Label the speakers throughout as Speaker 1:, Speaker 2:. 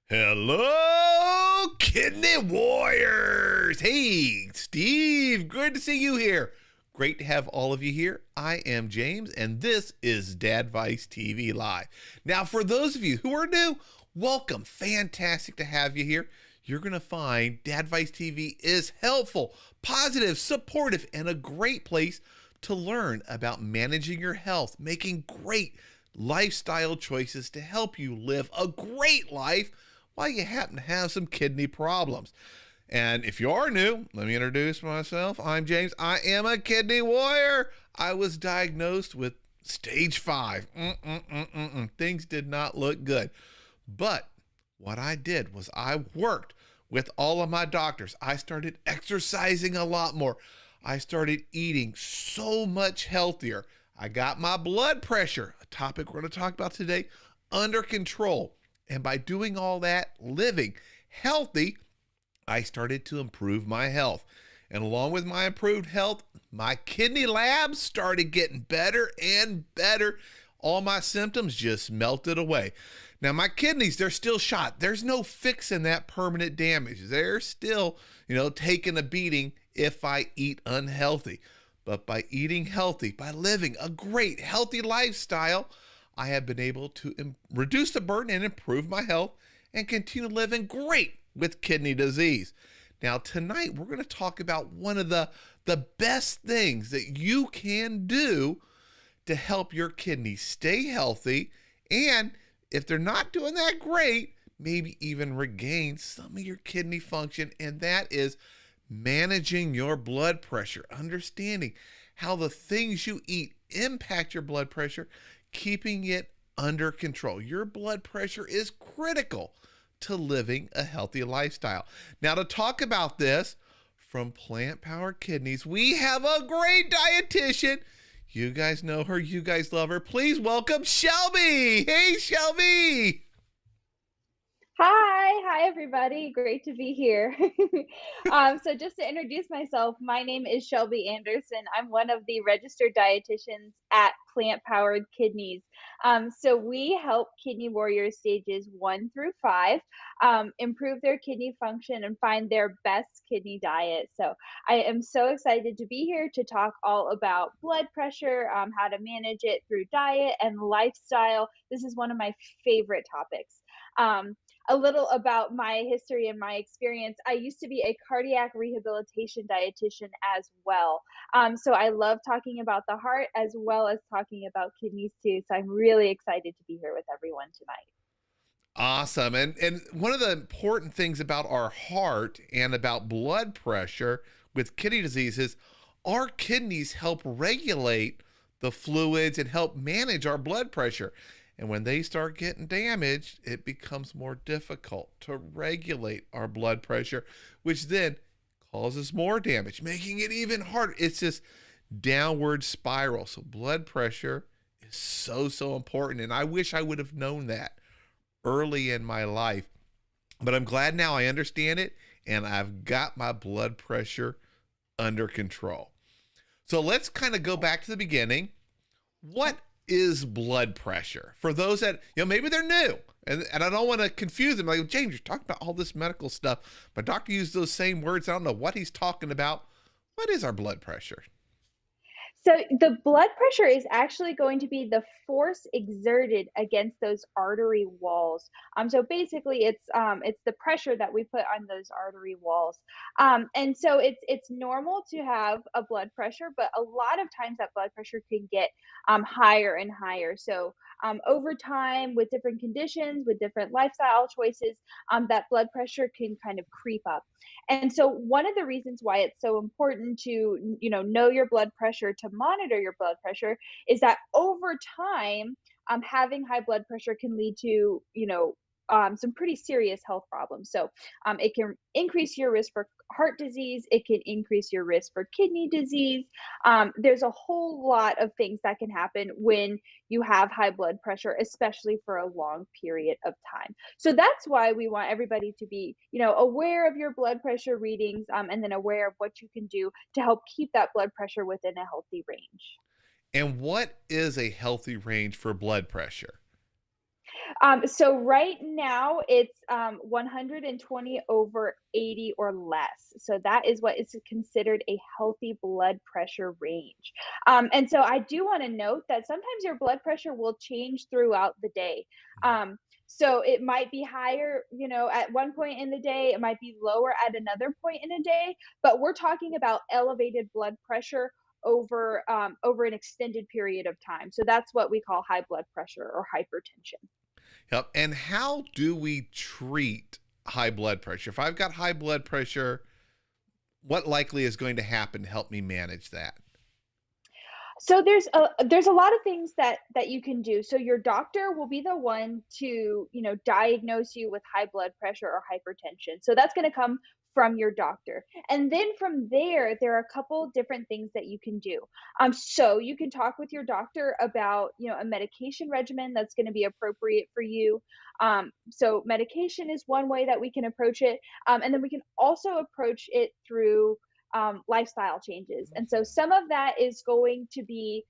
Speaker 1: Hello, Kidney Warriors. Hey, Steve, good to see you here. Great to have all of you here. I am James, and this is Dadvice TV Live. Now, for those of you who are new, welcome. Fantastic to have you here. You're going to find Dadvice TV is helpful, positive, supportive, and a great place to learn about managing your health, making great lifestyle choices to help you live a great life while you happen to have some kidney problems. And if you are new, let me introduce myself. I'm James. I am a kidney warrior. I was diagnosed with stage 5. Things did not look good. But what I did was I worked with all of my doctors. I started exercising a lot more. I started eating so much healthier. I got my blood pressure, a topic we're going to talk about today, under control. And by doing all that, living healthy, I started to improve my health. And along with my improved health, my kidney labs started getting better and better. All my symptoms just melted away. Now, my kidneys, they're still shot. There's no fixing that permanent damage. They're still, taking a beating if I eat unhealthy. But by eating healthy, by living a great, healthy lifestyle, I have been able to reduce the burden and improve my health and continue living great with kidney disease. Now, tonight, we're going to talk about one of the best things that you can do to help your kidneys stay healthy, and if they're not doing that great, maybe even regain some of your kidney function, and that is managing your blood pressure, understanding how the things you eat impact your blood pressure, keeping it under control. Your blood pressure is critical to living a healthy lifestyle. Now, to talk about this from Plant Powered Kidneys, we have a great dietitian. You guys know her. You guys love her. Please welcome Shelby. Hey, Shelby.
Speaker 2: Hi everybody. Great to be here. So just to introduce myself, my name is Shelby Anderson. I'm one of the registered dietitians at Plant Powered Kidneys. So we help kidney warriors stages 1 through 5 improve their kidney function and find their best kidney diet. So I am so excited to be here to talk all about blood pressure, how to manage it through diet and lifestyle. This is one of my favorite topics. A little about my history and my experience. I used to be a cardiac rehabilitation dietitian as well. So I love talking about the heart as well as talking about kidneys too. So I'm really excited to be here with everyone tonight.
Speaker 1: Awesome. And one of the important things about our heart and about blood pressure with kidney disease is our kidneys help regulate the fluids and help manage our blood pressure. And when they start getting damaged, it becomes more difficult to regulate our blood pressure, which then causes more damage, making it even harder. It's this downward spiral. So blood pressure is so important. And I wish I would have known that early in my life. But I'm glad now I understand it, and I've got my blood pressure under control. So let's kind of go back to the beginning. What is blood pressure? For those that, maybe they're new, and I don't want to confuse them. Like, James, you're talking about all this medical stuff. My doctor used those same words. I don't know what he's talking about. What is our blood pressure?
Speaker 2: So the blood pressure is actually going to be the force exerted against those artery walls. So basically, it's the pressure that we put on those artery walls. And so it's normal to have a blood pressure, but a lot of times that blood pressure can get higher and higher. So over time, with different conditions, with different lifestyle choices, that blood pressure can kind of creep up. And so one of the reasons why it's so important to, know your blood pressure, to monitor your blood pressure, is that over time, having high blood pressure can lead to, some pretty serious health problems. So it can increase your risk for heart disease. It can increase your risk for kidney disease. There's a whole lot of things that can happen when you have high blood pressure, especially for a long period of time. So that's why we want everybody to be, aware of your blood pressure readings, and then aware of what you can do to help keep that blood pressure within a healthy range.
Speaker 1: And what is a healthy range for blood pressure?
Speaker 2: So right now it's 120 over 80 or less. So that is what is considered a healthy blood pressure range. And so I do want to note that sometimes your blood pressure will change throughout the day. Um, so it might be higher, at one point in the day, it might be lower at another point in a day, but we're talking about elevated blood pressure over an extended period of time. So that's what we call high blood pressure or hypertension.
Speaker 1: Yep. And how do we treat high blood pressure? If I've got high blood pressure, what likely is going to happen to help me manage that?
Speaker 2: So there's a lot of things that you can do. So your doctor will be the one to, diagnose you with high blood pressure or hypertension. So that's going to come from your doctor. And then from there are a couple different things that you can do. So you can talk with your doctor about, a medication regimen that's going to be appropriate for you. So medication is one way that we can approach it. And then we can also approach it through lifestyle changes. And so some of that is going to be,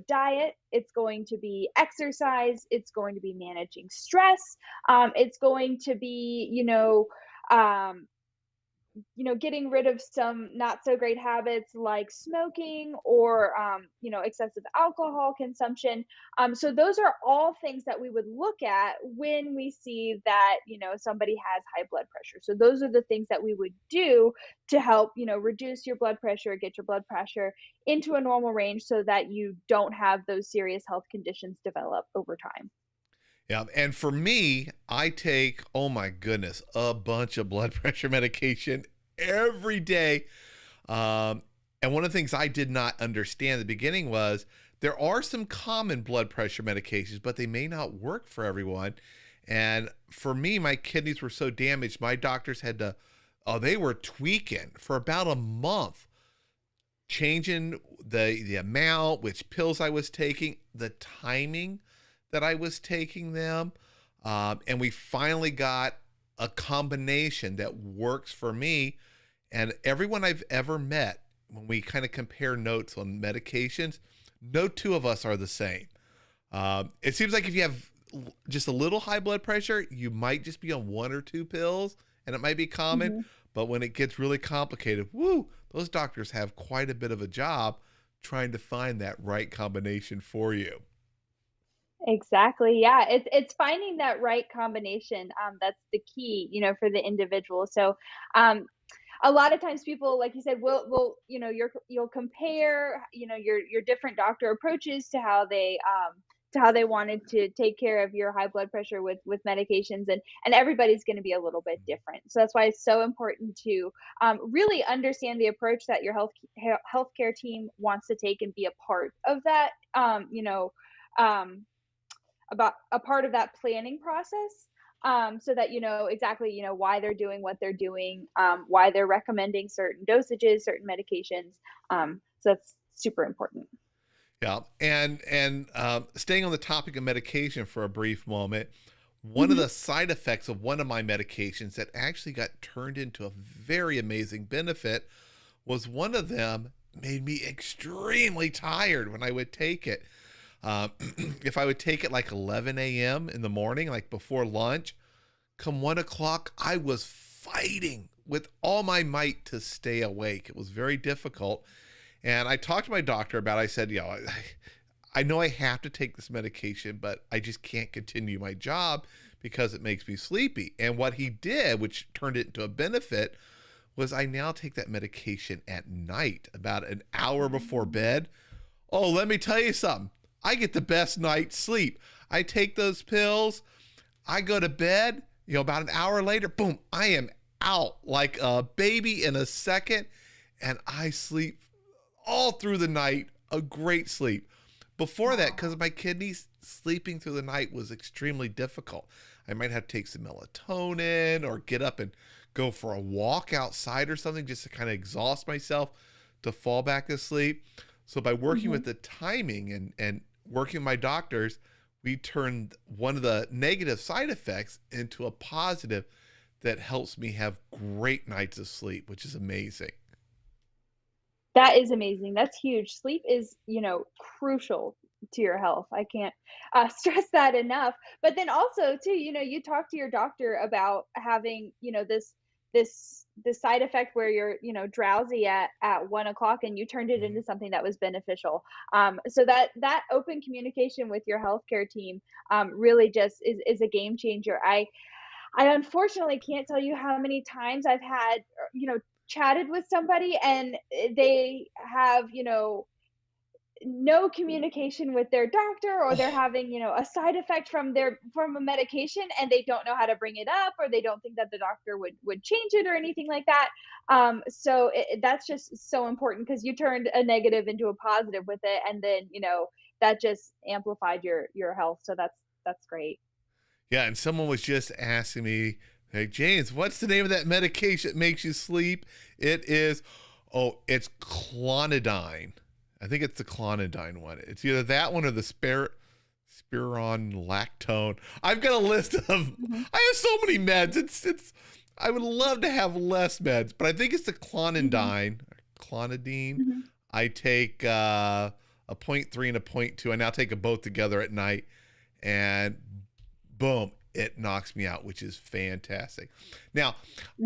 Speaker 2: diet. It's going to be exercise. It's going to be managing stress. It's going to be, um, getting rid of some not so great habits like smoking or, excessive alcohol consumption. So those are all things that we would look at when we see that, somebody has high blood pressure. So those are the things that we would do to help, reduce your blood pressure, get your blood pressure into a normal range so that you don't have those serious health conditions develop over time.
Speaker 1: Yeah. And for me, I take, oh my goodness, a bunch of blood pressure medication every day. Um, and one of the things I did not understand at the beginning was there are some common blood pressure medications, but they may not work for everyone. And for me, my kidneys were so damaged, my doctors had to, oh, they were tweaking for about a month, changing the amount, which pills I was taking, the timing that I was taking them. And we finally got a combination that works for me. And everyone I've ever met, when we kind of compare notes on medications, no two of us are the same. It seems like if you have just a little high blood pressure, you might just be on one or two pills and it might be common.
Speaker 2: Mhm.
Speaker 1: But when it gets really complicated, woo, those doctors have quite a bit of a job trying to find that right combination for you.
Speaker 2: Exactly. Yeah. It's finding that right combination. That's the key, for the individual. So, um, a lot of times people, like you said, will you'll compare, your different doctor approaches to how they wanted to take care of your high blood pressure with medications, and everybody's going to be a little bit different. So that's why it's so important to really understand the approach that your healthcare team wants to take and be a part of that. Um, about a part of that planning process, so that you know exactly why they're doing what they're doing, why they're recommending certain dosages, certain medications. So that's super important.
Speaker 1: Yeah, and staying on the topic of medication for a brief moment, one of
Speaker 2: Hmm.
Speaker 1: the side effects of one of my medications that actually got turned into a very amazing benefit was one of them made me extremely tired when I would take it. Um, if I would take it like 11 a.m. in the morning, like before lunch, come 1 o'clock, I was fighting with all my might to stay awake. It was very difficult. And I talked to my doctor about it. I said, I know I have to take this medication, but I just can't continue my job because it makes me sleepy. And what he did, which turned it into a benefit, was I now take that medication at night, about an hour before bed. Oh, let me tell you something. I get the best night's sleep. I take those pills, I go to bed, about an hour later, boom, I am out like a baby in a second, and I sleep all through the night, a great sleep. Before that, because of my kidneys, sleeping through the night was extremely difficult. I might have to take some melatonin or get up and go for a walk outside or something just to kind of exhaust myself to fall back asleep. So by working
Speaker 2: Hmm.
Speaker 1: with the timing and working with my doctors, we turned one of the negative side effects into a positive that helps me have great nights of sleep, which is amazing.
Speaker 2: That is amazing. That's huge. Sleep is, crucial. to your health. I can't stress that enough. But then also too, you talk to your doctor about having, this side effect where you're, drowsy at 1 o'clock, and you turned it
Speaker 1: Mhm.
Speaker 2: into something that was beneficial. So that open communication with your healthcare team really just is a game changer. I unfortunately can't tell you how many times I've had, chatted with somebody, and they have, no communication with their doctor, or they're
Speaker 1: Oh,
Speaker 2: having, a side effect from a medication, and they don't know how to bring it up, or they don't think that the doctor would change it or anything like that. So that's just so important, because you turned a negative into a positive with it, and then that just amplified your health. So that's great.
Speaker 1: yeah. And someone was just asking me, hey, James, what's the name of that medication that makes you sleep? It is, oh, it's clonidine. I think it's the clonidine one. It's either that one or the spironolactone. I've got a list of,
Speaker 2: Hmm.
Speaker 1: I have so many meds. I would love to have less meds, but I think it's the
Speaker 2: Hmm.
Speaker 1: clonidine.
Speaker 2: Hmm.
Speaker 1: I take a point 0.3 and a point 0.2. I now take them both together at night, and boom, it knocks me out, which is fantastic. Now,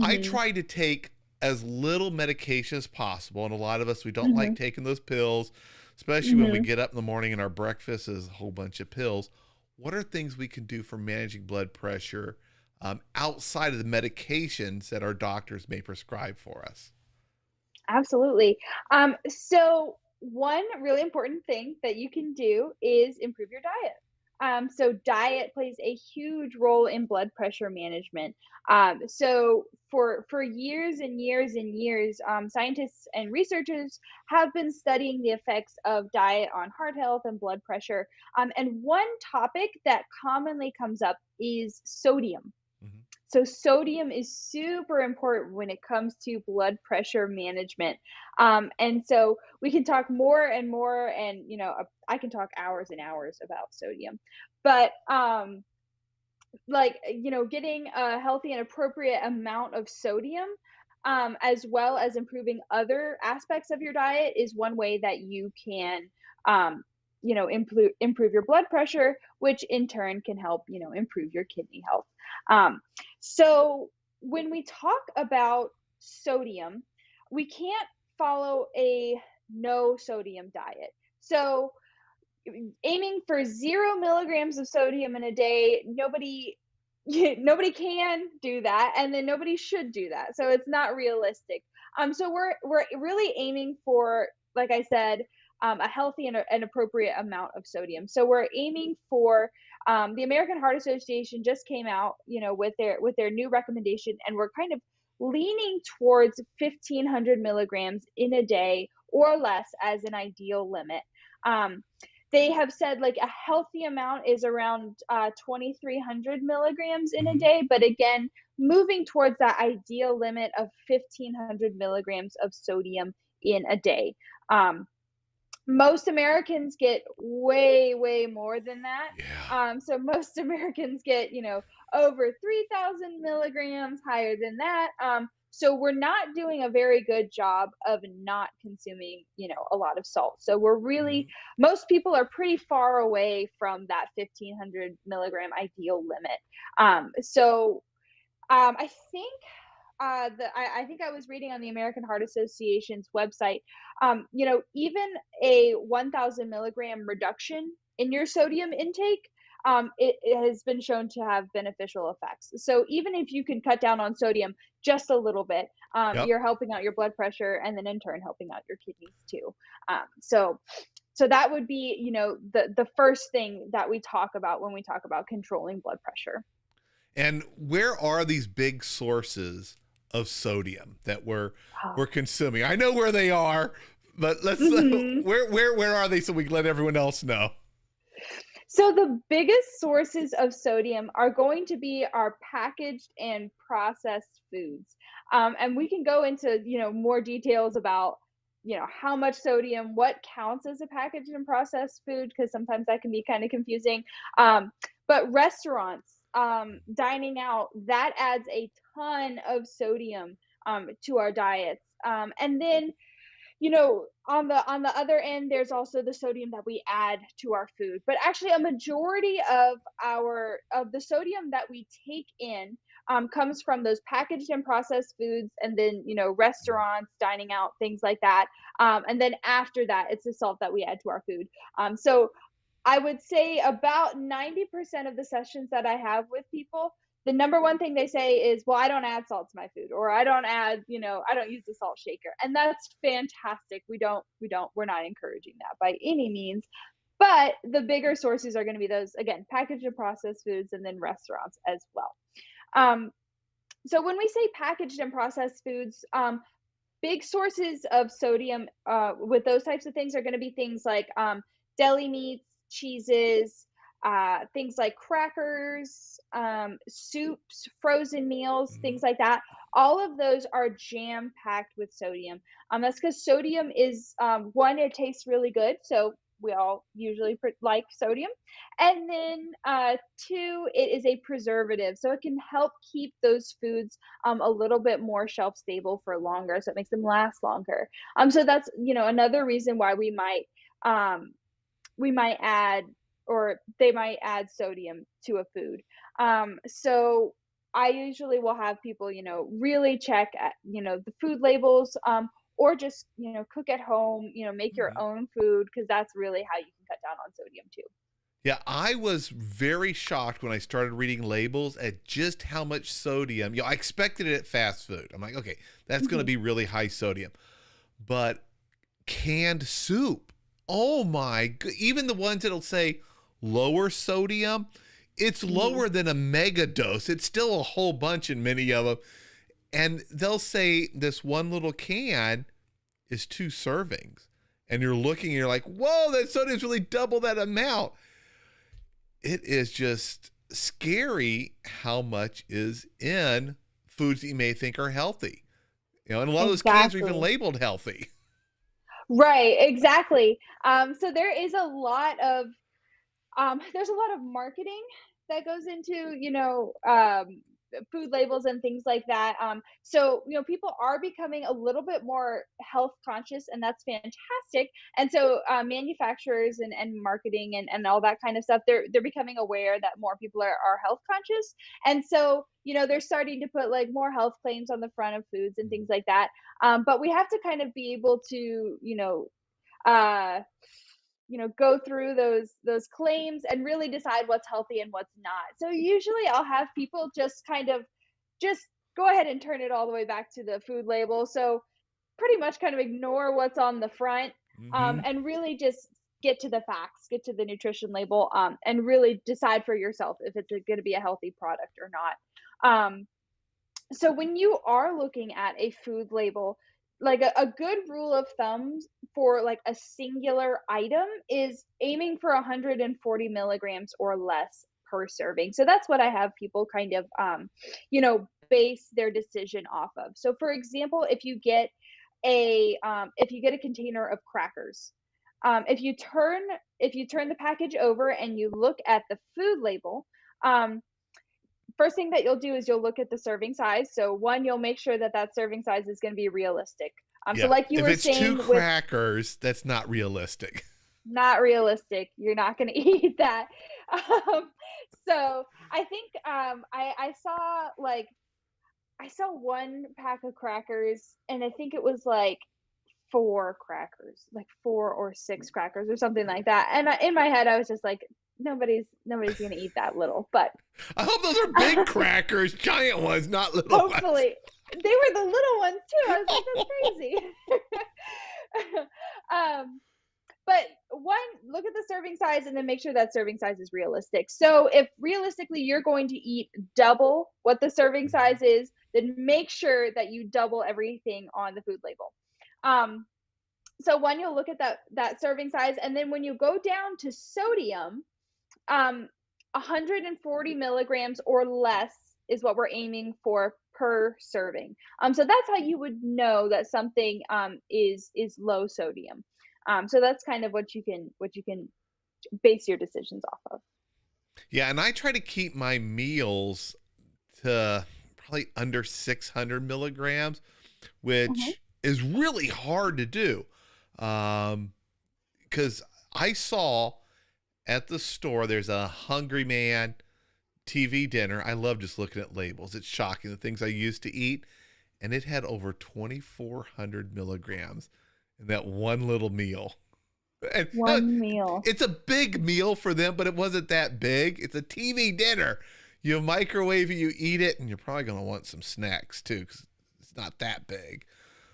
Speaker 1: I
Speaker 2: Hmm.
Speaker 1: try to take as little medication as possible, and a lot of us, we don't like
Speaker 2: Hmm.
Speaker 1: taking those pills, especially when we
Speaker 2: Hmm.
Speaker 1: get up in the morning and our breakfast is a whole bunch of pills. What are things we can do for managing blood pressure outside of the medications that our doctors may prescribe for us?
Speaker 2: Absolutely. So one really important thing that you can do is improve your diet. So diet plays a huge role in blood pressure management. So for years and years and years, scientists and researchers have been studying the effects of diet on heart health and blood pressure. And one topic that commonly comes up is sodium.
Speaker 1: Mm-hmm.
Speaker 2: So sodium is super important when it comes to blood pressure management. And so we can talk more and more, and I can talk hours and hours about sodium. But getting a healthy and appropriate amount of sodium, as well as improving other aspects of your diet, is one way that you can, improve your blood pressure, which in turn can help, improve your kidney health. Um, so when we talk about sodium, we can't follow a no sodium diet. So aiming for 0 milligrams of sodium in a day, nobody can do that, and then nobody should do that. So it's not realistic. So we're really aiming for, like I said, a healthy and an appropriate amount of sodium. So we're aiming for, the American Heart Association just came out, with their new recommendation, and we're kind of leaning towards 1,500 milligrams in a day or less as an ideal limit. Um, they have said like a healthy amount is around 2,300 milligrams in a
Speaker 1: Mm-hmm.
Speaker 2: day, but again, moving towards that ideal limit of 1,500 milligrams of sodium in a day. Um, Most Americans get way, way more than that.
Speaker 1: Yeah.
Speaker 2: So most Americans get, over 3,000 milligrams, higher than that. So we're not doing a very good job of not consuming, a lot of salt. So
Speaker 1: Mm-hmm.
Speaker 2: most people are pretty far away from that 1,500 milligram ideal limit. So I think I think I was reading on the American Heart Association's website. Even a 1,000 milligram reduction in your sodium intake, it has been shown to have beneficial effects. So even if you can cut down on sodium just a little bit,
Speaker 1: Yep.
Speaker 2: you're helping out your blood pressure, and then in turn helping out your kidneys too. So that would be, the first thing that we talk about when we talk about controlling blood pressure.
Speaker 1: And where are these big sources of sodium that we're consuming? I know where they are, but let's
Speaker 2: Mhm.
Speaker 1: where are they so we can let everyone else know?
Speaker 2: So the biggest sources of sodium are going to be our packaged and processed foods. And we can go into, more details about, how much sodium, what counts as a packaged and processed food, because sometimes that can be kind of confusing. But restaurants, dining out, that adds a ton of sodium, to our diets. And then on the other end, there's also the sodium that we add to our food. But actually, a majority of the sodium that we take in comes from those packaged and processed foods, and then restaurants, dining out, things like that. And then after that, it's the salt that we add to our food. So I would say about 90% of the sessions that I have with people, the number one thing they say is, well, I don't add salt to my food, or I don't add, I don't use the salt shaker. And that's fantastic. We're not encouraging that by any means. But the bigger sources are going to be those, again, packaged and processed foods, and then restaurants as well. So when we say packaged and processed foods, big sources of sodium with those types of things are going to be things like deli meats, cheeses, things like crackers, soups, frozen meals, things like that. All of those are jam packed with sodium. That's because sodium is, one, it tastes really good. So we all usually like sodium. And then two, it is a preservative. So it can help keep those foods a little bit more shelf stable for longer. So it makes them last longer. So that's, another reason why we might add, or they might add sodium to a food. So I usually will have people, really check at, the food labels, or just, cook at home, make your own food, because that's really how you can cut down on sodium too.
Speaker 1: Yeah, I was very shocked when I started reading labels at just how much sodium. I expected it at fast food. I'm like, okay, that's going to be really high sodium. But canned soup, oh my, even the ones that'll say lower sodium, it's lower than a mega dose. It's still a whole bunch in many of them. And they'll say this one little can is 2 servings. And you're looking and you're like, whoa, that sodium's really double that amount. It is just scary how much is in foods that you may think are healthy. And a lot of those cans are even labeled healthy.
Speaker 2: Right, exactly. So there's a lot of marketing that goes into, food labels and things like that. So, people are becoming a little bit more health conscious, and that's fantastic. And so manufacturers and marketing and all that kind of stuff, they're becoming aware that more people are health conscious. And so, they're starting to put like more health claims on the front of foods and things like that. But we have to kind of be able to, uh, go through those claims and really decide what's healthy and what's not. So usually I'll have people just go ahead and turn it all the way back to the food label. So pretty much kind of ignore what's on the front, and really just get to the facts, get to the nutrition label, and really decide for yourself if it's going to be a healthy product or not. So when you are looking at a food label, like a good rule of thumb for like a singular item is aiming for 140 milligrams or less per serving. So that's what I have people kind of, base their decision off of. So for example, if you get a container of crackers, if you turn the package over and you look at the food label, first thing that you'll do is you'll look at the serving size. So one, you'll make sure that serving size is going to be realistic. So like you were saying,
Speaker 1: if it's 2 crackers, that's not realistic.
Speaker 2: Not realistic. You're not going to eat that. So I think I saw one pack of crackers, and I think it was like 4 crackers, like 4 or 6 crackers or something like that. And in my head, I was just like, nobody's gonna eat that little. But
Speaker 1: I hope those are big crackers, giant ones, not little ones.
Speaker 2: Hopefully. They were the little ones too. I was like, that's crazy. But one, look at the serving size and then make sure that serving size is realistic. So if realistically you're going to eat double what the serving size is, then make sure that you double everything on the food label. So one, you'll look at that serving size, and then when you go down to sodium, 140 milligrams or less is what we're aiming for per serving. So that's how you would know that something is low sodium. So that's kind of what you can base your decisions off of.
Speaker 1: Yeah, and I try to keep my meals to probably under 600 milligrams, which is really hard to do. Because I saw at the store, there's a Hungry Man TV dinner. I love just looking at labels. It's shocking the things I used to eat. And it had over 2,400 milligrams in that one little meal. And
Speaker 2: One meal.
Speaker 1: it's a big meal for them, but it wasn't that big. It's a TV dinner. You microwave it, you eat it, and you're probably going to want some snacks too, because it's not that big.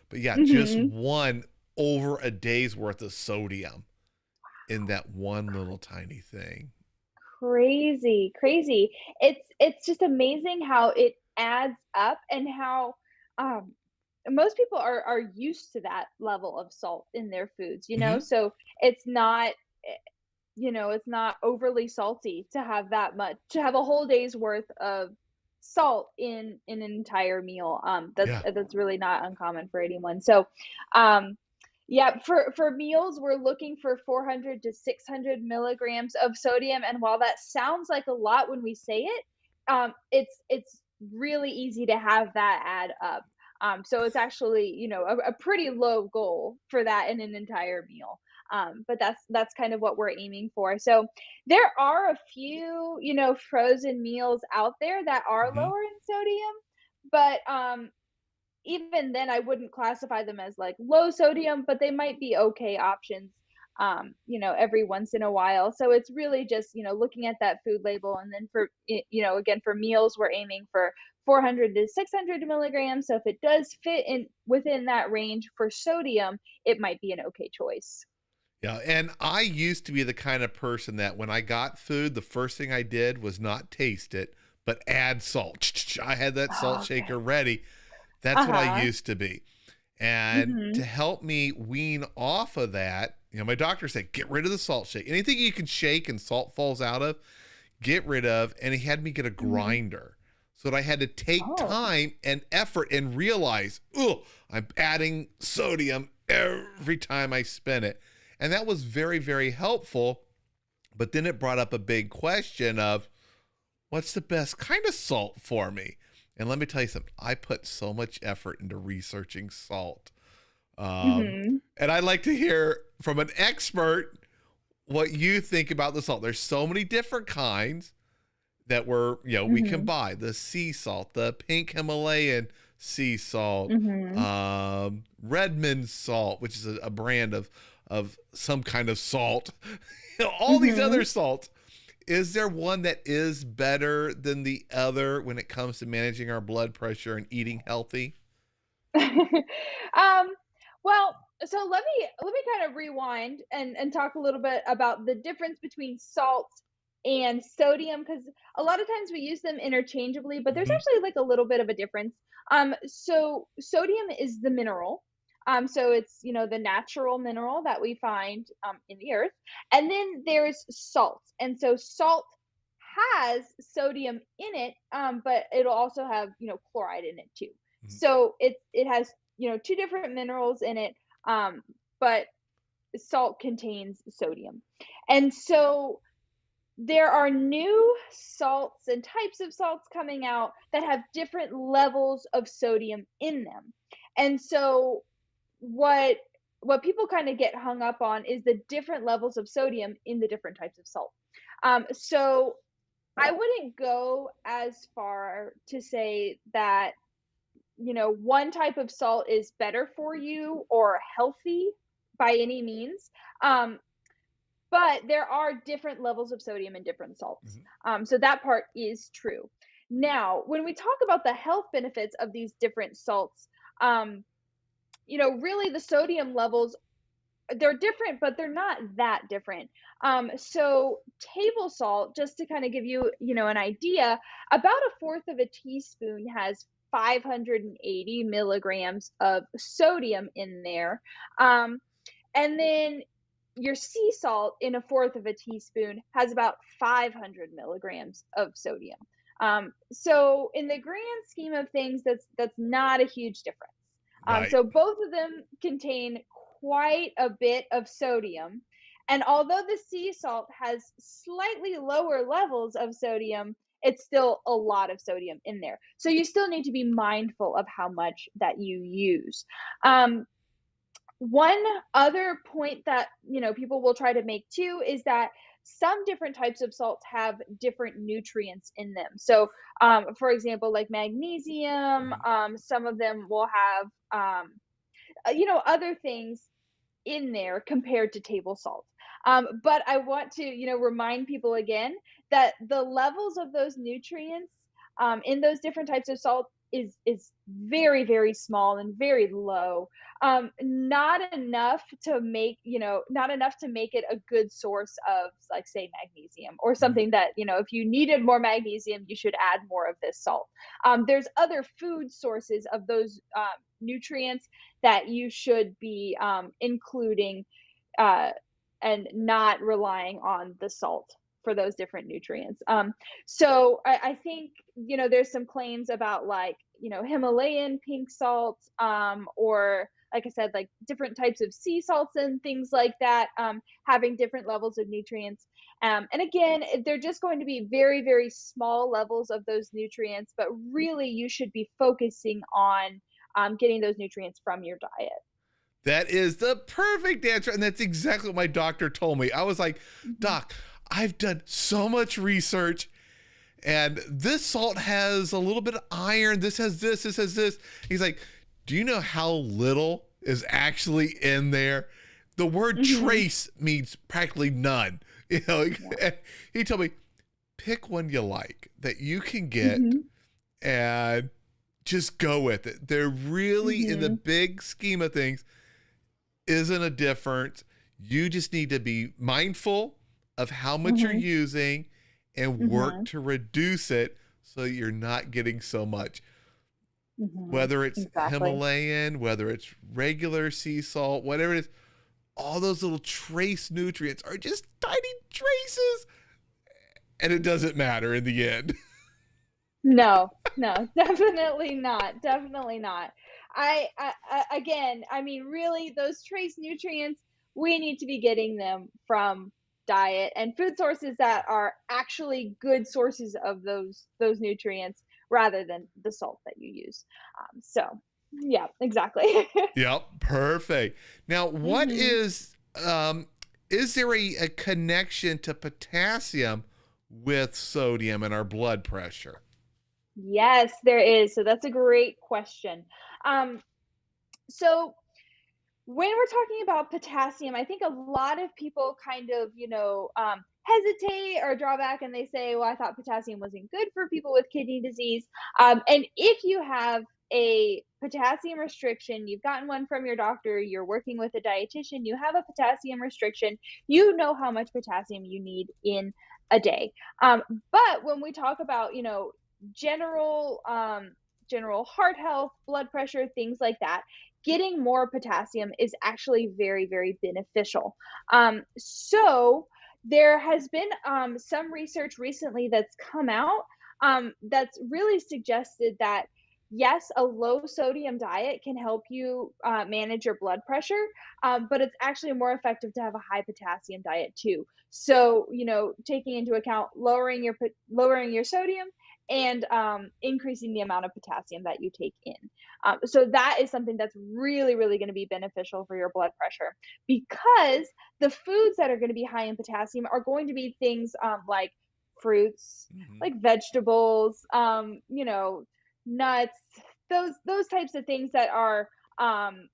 Speaker 1: But yeah, just one over a day's worth of sodium in that one little tiny thing.
Speaker 2: Crazy, crazy. It's just amazing how it adds up and how um most people are used to that level of salt in their foods, you know?
Speaker 1: Hmm.
Speaker 2: So it's not it's not overly salty to have that much, to have a whole day's worth of salt in an entire meal.
Speaker 1: Yeah.
Speaker 2: That's really not uncommon for anyone. So, um, yeah, for meals, we're looking for 400 to 600 milligrams of sodium. And while that sounds like a lot when we say it, it's really easy to have that add up. So it's actually, a pretty low goal for that in an entire meal. But that's kind of what we're aiming for. So there are a few, frozen meals out there that are
Speaker 1: Hmm.
Speaker 2: lower in sodium, but even then I wouldn't classify them as like low sodium, but they might be okay options every once in a while. So it's really just, looking at that food label. And then again, for meals, we're aiming for 400 to 600 milligrams. So if it does fit in within that range for sodium, it might be an okay choice.
Speaker 1: Yeah. And I used to be the kind of person that when I got food, the first thing I did was not taste it, but add salt. I had that salt
Speaker 2: Oh,
Speaker 1: shaker
Speaker 2: okay.
Speaker 1: ready. That's what I
Speaker 2: Uh-huh.
Speaker 1: used to be. And to
Speaker 2: Mhm.
Speaker 1: help me wean off of that, my doctor said, get rid of the salt shake. Anything you can shake and salt falls out of, get rid of. And he had me get a
Speaker 2: Mhm.
Speaker 1: grinder so that I had to take
Speaker 2: Oh.
Speaker 1: time and effort and realize, oh, I'm adding sodium every time I spin it. And that was very, very helpful. But then it brought up a big question of what's the best kind of salt for me? And let me tell you something, I put so much effort into researching salt.
Speaker 2: Mhm.
Speaker 1: And I'd like to hear from an expert what you think about the salt. There's so many different kinds that we can
Speaker 2: Mhm.
Speaker 1: buy. The sea salt, the pink Himalayan sea salt,
Speaker 2: Mhm.
Speaker 1: Redmond salt, which is a brand of some kind of salt. All these other
Speaker 2: Mhm.
Speaker 1: salts. Is there one that is better than the other when it comes to managing our blood pressure and eating healthy?
Speaker 2: Um, well, so let me kind of rewind and talk a little bit about the difference between salt and sodium, because a lot of times we use them interchangeably, but there's
Speaker 1: Hmm.
Speaker 2: actually like a little bit of a difference. So sodium is the mineral. So it's the natural mineral that we find in the earth, and then there's salt, and so salt has sodium in it, but it'll also have chloride in it too. So it has two different minerals in it, but salt contains sodium. And so there are new salts and types of salts coming out that have different levels of sodium in them. And so what what people kind of get hung up on is the different levels of sodium in the different types of salt. So I wouldn't go as far to say that one type of salt is better for you or healthy by any means. Um, but there are different levels of sodium in different salts.
Speaker 1: Hmm.
Speaker 2: So that part is true. Now, when we talk about the health benefits of these different salts, um, really the sodium levels, they're different, but they're not that different. So table salt, just to kind of give you, an idea, about a fourth of a teaspoon has 580 milligrams of sodium in there. Um, and then your sea salt in a fourth of a teaspoon has about 500 milligrams of sodium. So in the grand scheme of things, that's not a huge difference.
Speaker 1: Right.
Speaker 2: So both of them contain quite a bit of sodium. And although the sea salt has slightly lower levels of sodium, it's still a lot of sodium in there. So you still need to be mindful of how much that you use. Um, one other point that, people will try to make too is that some different types of salts have different nutrients in them. So, for example, like magnesium,
Speaker 1: Mhm.
Speaker 2: some of them will have, other things in there compared to table salt. But I want to, remind people again that the levels of those nutrients in those different types of salt is very, very small and very low. Not enough to make it a good source of, like, say, magnesium or
Speaker 1: Mhm.
Speaker 2: something that, if you needed more magnesium, you should add more of this salt. There's other food sources of those nutrients that you should be including, uh, and not relying on the salt for those different nutrients. So I think, there's some claims about, like, Himalayan pink salt, or like I said, like different types of sea salts and things like that, having different levels of nutrients. And again, they're just going to be very, very small levels of those nutrients, but really you should be focusing on getting those nutrients from your diet.
Speaker 1: That is the perfect answer. And that's exactly what my doctor told me. I was like,
Speaker 2: Mhm.
Speaker 1: Doc, I've done so much research, and this salt has a little bit of iron. This has this, this has this. He's like, do you know how little is actually in there? The word
Speaker 2: Mhm.
Speaker 1: trace means practically none.
Speaker 2: Yeah.
Speaker 1: He told me, pick one you like that you can get
Speaker 2: Mhm.
Speaker 1: and just go with it. They're really, in the
Speaker 2: Mhm.
Speaker 1: big scheme of things, isn't a difference. You just need to be mindful of how much you're
Speaker 2: Mhm.
Speaker 1: using and work
Speaker 2: Mhm.
Speaker 1: to reduce it so you're not getting so much.
Speaker 2: Mhm.
Speaker 1: Whether it's
Speaker 2: Exactly.
Speaker 1: Himalayan, whether it's regular sea salt, whatever it is, all those little trace nutrients are just tiny traces, and it doesn't matter in the end.
Speaker 2: No, no, definitely not, definitely not. Again, I mean, really, those trace nutrients, we need to be getting them from diet and food sources that are actually good sources of those nutrients rather than the salt that you use. So yeah, exactly.
Speaker 1: Yep, perfect. Now,
Speaker 2: Mhm.
Speaker 1: is there a connection to potassium with sodium and our blood pressure?
Speaker 2: Yes, there is. So that's a great question. Um, so when we're talking about potassium, I think a lot of people kind of, hesitate or draw back and they say, well, I thought potassium wasn't good for people with kidney disease. And if you have a potassium restriction, you've gotten one from your doctor, you're working with a dietitian, you have a potassium restriction, you know how much potassium you need in a day. Um, but when we talk about, general, general heart health, blood pressure, things like that, getting more potassium is actually very, very beneficial. So there has been some research recently that's come out that's really suggested that yes, a low sodium diet can help you manage your blood pressure, but it's actually more effective to have a high potassium diet too. So, taking into account lowering your sodium and increasing the amount of potassium that you take in. So that is something that's really, really going to be beneficial for your blood pressure because the foods that are going to be high in potassium are going to be things like fruits,
Speaker 1: Hmm.
Speaker 2: like vegetables, nuts, those types of things that are um,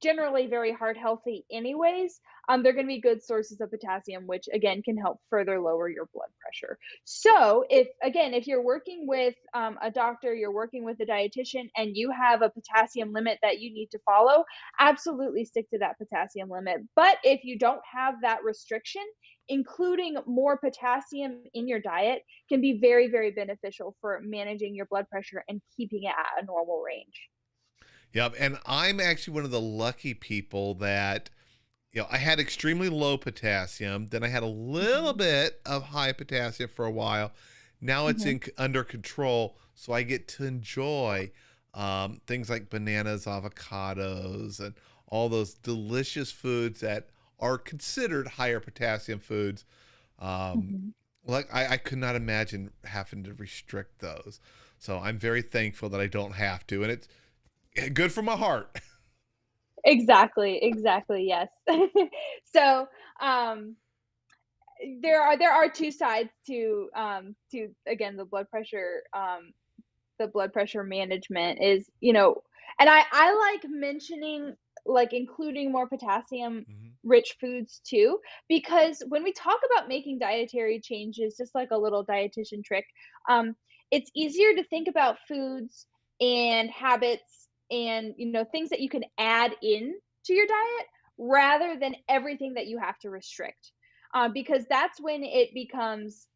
Speaker 2: generally very heart healthy anyways. They're going to be good sources of potassium, which again can help further lower your blood pressure. So if you're working with a doctor, you're working with a dietitian, and you have a potassium limit that you need to follow, absolutely stick to that potassium limit. But if you don't have that restriction, including more potassium in your diet can be very, very beneficial for managing your blood pressure and keeping it at a normal range.
Speaker 1: Yep. And I'm actually one of the lucky people that, I had extremely low potassium. Then I had a little
Speaker 2: Hmm.
Speaker 1: bit of high potassium for a while. Now it's
Speaker 2: Hmm.
Speaker 1: under control. So I get to enjoy things like bananas, avocados, and all those delicious foods that are considered higher potassium foods. Um,
Speaker 2: Hmm.
Speaker 1: Like I could not imagine having to restrict those. So I'm very thankful that I don't have to, and it's good for my heart.
Speaker 2: Exactly, exactly, yes. So, um, there are 2 sides to again, the blood pressure management is, and I like mentioning, like, including more potassium
Speaker 1: Mhm.
Speaker 2: rich foods too, because when we talk about making dietary changes, just like a little dietitian trick, um, it's easier to think about foods and habits and, things that you can add in to your diet rather than everything that you have to restrict. Because that's when it becomes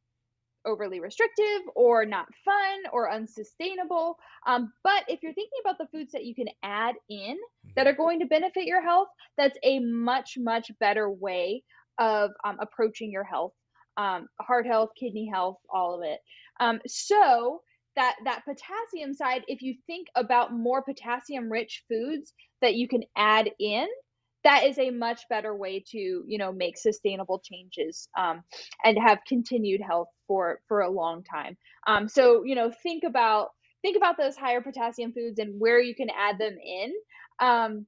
Speaker 2: overly restrictive or not fun or unsustainable. But if you're thinking about the foods that you can add in that
Speaker 1: Mhm.
Speaker 2: are going to benefit your health, that's a much, much better way of approaching your health, heart health, kidney health, all of it. So that potassium side, if you think about more potassium rich foods that you can add in, that is a much better way to make sustainable changes, and have continued health for a long time. So think about those higher potassium foods and where you can add them in. Um,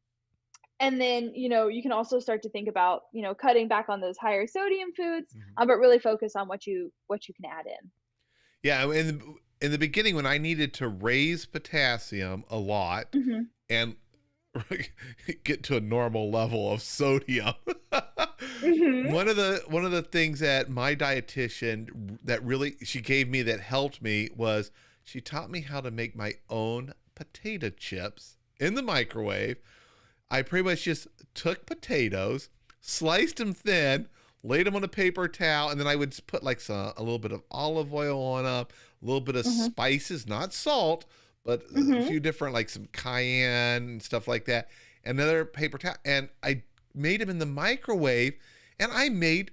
Speaker 2: and then you can also start to think about cutting back on those higher sodium foods,
Speaker 1: Mhm.
Speaker 2: but really focus on what you can add in.
Speaker 1: Yeah, in the beginning when I needed to raise potassium a lot
Speaker 2: Hmm.
Speaker 1: and get to a normal level of sodium.
Speaker 2: Hmm.
Speaker 1: One of the things that my dietitian that really she gave me that helped me was she taught me how to make my own potato chips in the microwave. I pretty much just took potatoes, sliced them thin, laid them on a paper towel, and then I would put like a little bit of olive oil on them, a little bit of
Speaker 2: Hmm.
Speaker 1: spices, not salt, but a
Speaker 2: Hmm.
Speaker 1: few different like some cayenne and stuff like that. Another paper towel, and I made them in the microwave, and I made